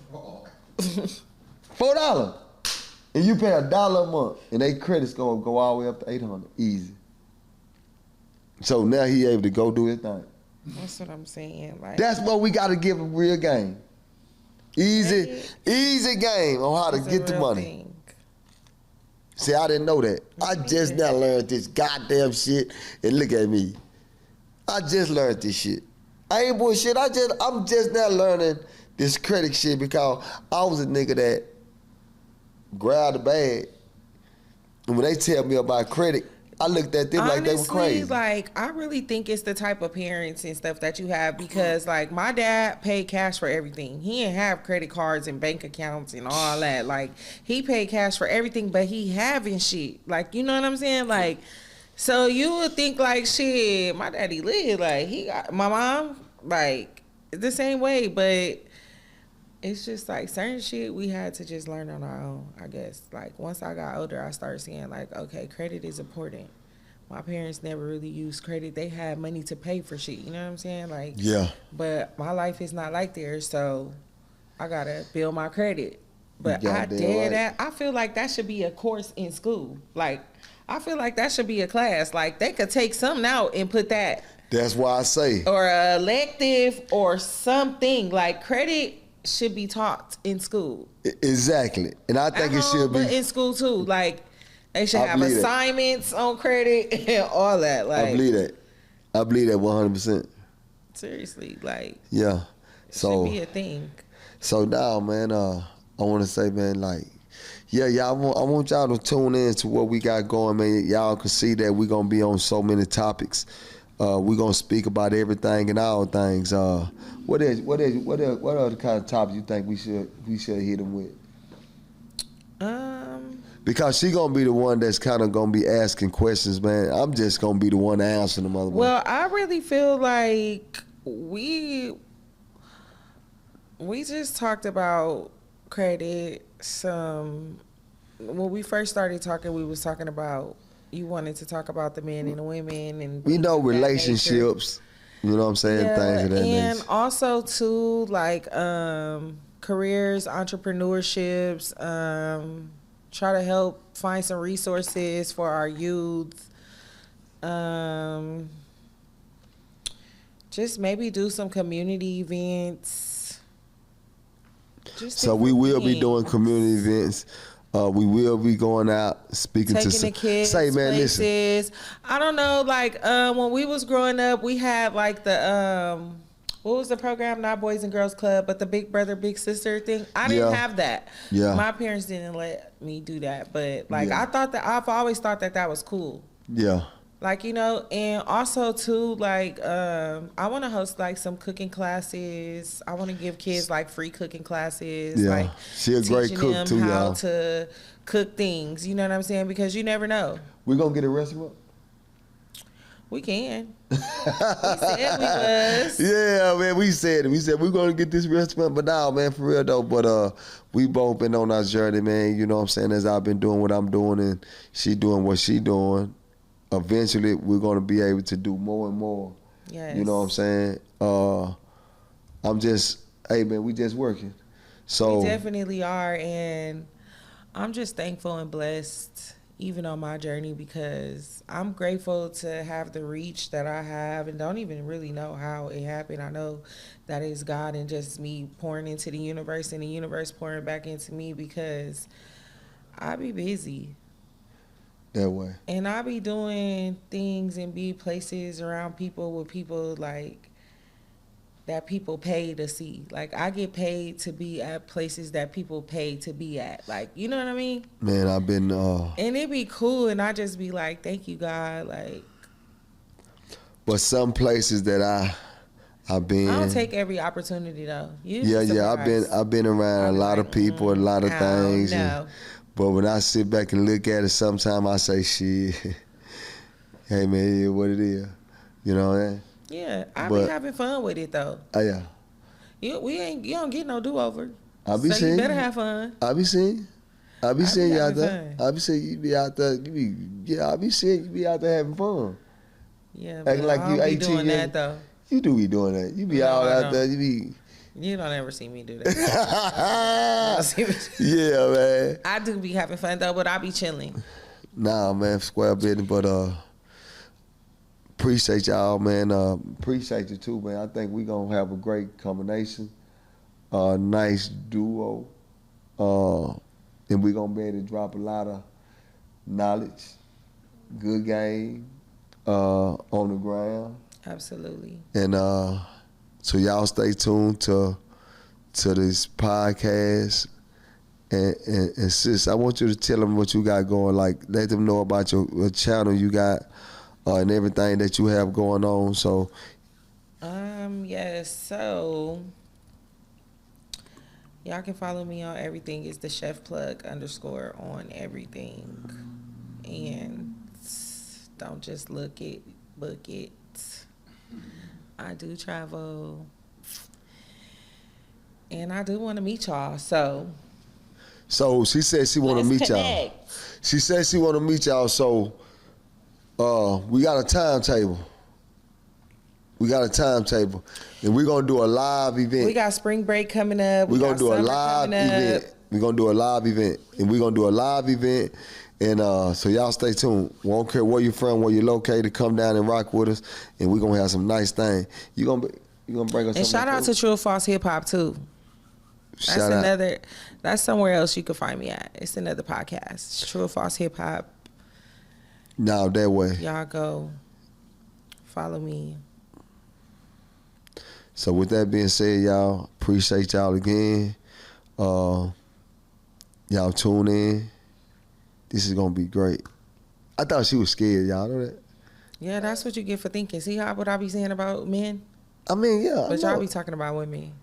$4. And you pay $1 a month. And their credit's gonna go all the way up to $800. Easy. So now he able to go do his thing. That's what I'm saying. Like, that's what we gotta give a real game. Easy game on how to get the money. Thing. See, I didn't know that. I just now learned this goddamn shit, and look at me. I just learned this shit. I ain't bullshit. I'm just now learning this credit shit because I was a nigga that grabbed a bag, and when they tell me about credit, I looked at them like they were crazy. Like, I really think it's the type of parents and stuff that you have because, like, my dad paid cash for everything. He didn't have credit cards and bank accounts and all that. Like, he paid cash for everything, but he having shit. Like, you know what I'm saying? Like, so you would think, like, shit, my daddy lit. Like, he got my mom, like, the same way, but it's just like certain shit we had to just learn on our own, I guess. Like, once I got older, I started seeing, like, okay, credit is important. My parents never really used credit. They had money to pay for shit, you know what I'm saying? Like, yeah. But my life is not like theirs, so I gotta build my credit. But I did that. I feel like that should be a course in school. Like, I feel like that should be a class. Like, they could take something out and put that. That's why I say. Or an elective or something. Like, credit should be taught in school. Exactly. And I think it should be. But in school too. Like, they should have assignments on credit and all that. Like, I believe that. I believe that 100%. Seriously, like. Yeah. So. It should be a thing. So now, man, I want to say, man, like, yeah, y'all. I want y'all to tune in to what we got going, man. Y'all can see that we're gonna be on so many topics. We're gonna speak about everything and all things. What other kind of topics you think we should hit them with? Because she gonna be the one that's kind of gonna be asking questions, man. I'm just gonna be the one to answer them. Well, I really feel like we just talked about credit. When we first started talking, we was talking about, you wanted to talk about the men and the women, and we know relationships. You know what I'm saying? Yeah, Things of that and nature. also too, like careers, entrepreneurships, try to help find some resources for our youth. Um, just maybe do some community events. Just So we different will be doing things. community events. We will be going out speaking to Taking the kids say, man, listen. places. I don't know, like when we was growing up, we had like the what was the program? Not Boys and Girls Club, but the Big Brother Big Sister thing. I didn't Yeah, have that. yeah, My parents didn't let me do that, but like yeah, I've always thought that that was cool. yeah. Like, you know, and also too, like, I want to host like some cooking classes. I want to give kids like free cooking classes, Yeah, like she a great teaching cook them too, how y'all. to cook things. You know what I'm saying? Because you never know. We gonna get a restaurant. We can. We said we was. Yeah, man, we said it. We said we're gonna get this restaurant, but now, man, for real though. But we both been on our journey, man. You know what I'm saying? As I've been doing what I'm doing, and she doing what she doing. Eventually, we're gonna be able to do more and more. Yes. You know what I'm saying? I'm just, hey, man, we just working. So We definitely are, and I'm just thankful and blessed even on my journey because I'm grateful to have the reach that I have and don't even really know how it happened. I know that it's God and just me pouring into the universe and the universe pouring back into me because I be busy that way. and I be doing things and be places around people with people like that people pay to see. Like I get paid to be at places that people pay to be at. Like, you know what I mean? Man, I've been. And it be cool and I just be like, thank you, God. Like But some places that I've been. I don't take every opportunity though. You'd be Yeah, yeah. surprised. I've been around I a be lot like, of people, a lot of I don't things. know. But when I sit back and look at it, sometimes I say, shit. Hey man, it is what it is. You know what I mean? Yeah, I be But having fun with it though. yeah, You don't get no do over. I be So seeing you better you. have fun. I be seeing I be you out having there. fun. I be seeing you be out there. I be seeing you be out there having fun. Yeah, but Acting like I you don't be 18 doing years. that though. You do be doing that. You be No, out I out don't. there. You be. You don't ever see me do that. You don't see me. Yeah, man. I do be having fun though, but I be chilling. Nah, man, square business. But appreciate y'all, man. Appreciate you too, man. I think we gonna have a great combination. Nice duo. And we gonna be able to drop a lot of knowledge, good game, on the ground. Absolutely. And so y'all stay tuned to this podcast. And sis, I want you to tell them what you got going. Like, let them know about your channel you got and everything that you have going on. So, Yes. So y'all can follow me on everything. It's the chef plug _ on everything, and don't just look it, book it. I do travel, and I do want to meet y'all. So she said she want to let's meet y'all. connect. She said she want to meet y'all. So, we got a timetable. And we're gonna do a live event. We got spring break coming up. We're gonna got do a summer live coming up. event. We're gonna do a live event. And we're gonna do a live event. And so y'all stay tuned. We don't care where you're from, where you're located, come down and rock with us. And we're gonna have some nice things. You gonna bring us And some shout out to True or False Hip Hop too. Shout out. That's somewhere else you can find me at. It's another podcast. True or False Hip Hop. Now that way. Y'all go follow me. So with that being said, y'all, appreciate y'all again. Y'all tune in. This is gonna be great. I thought she was scared, y'all know that? Yeah, that's what you get for thinking. See how what I be saying about men? I mean, yeah. But y'all be talking about women.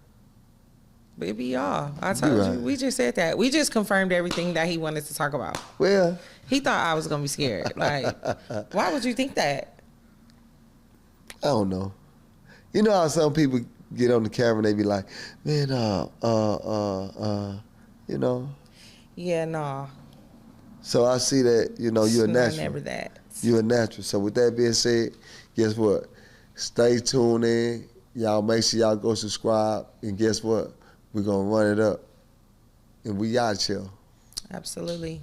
But it be y'all. I told You you. right. We just said that. We just confirmed everything that he wanted to talk about. Well, He thought I was gonna be scared. Like, why would you think that? I don't know. You know how some people get on the camera and they be like, man, you know. Yeah, nah. So I see that, you know, you're a It's not natural. never that. You're a natural. So with that being said, guess what? Stay tuned in. Y'all make sure y'all go subscribe. And guess what? We're going to run it up. And we out here. Absolutely.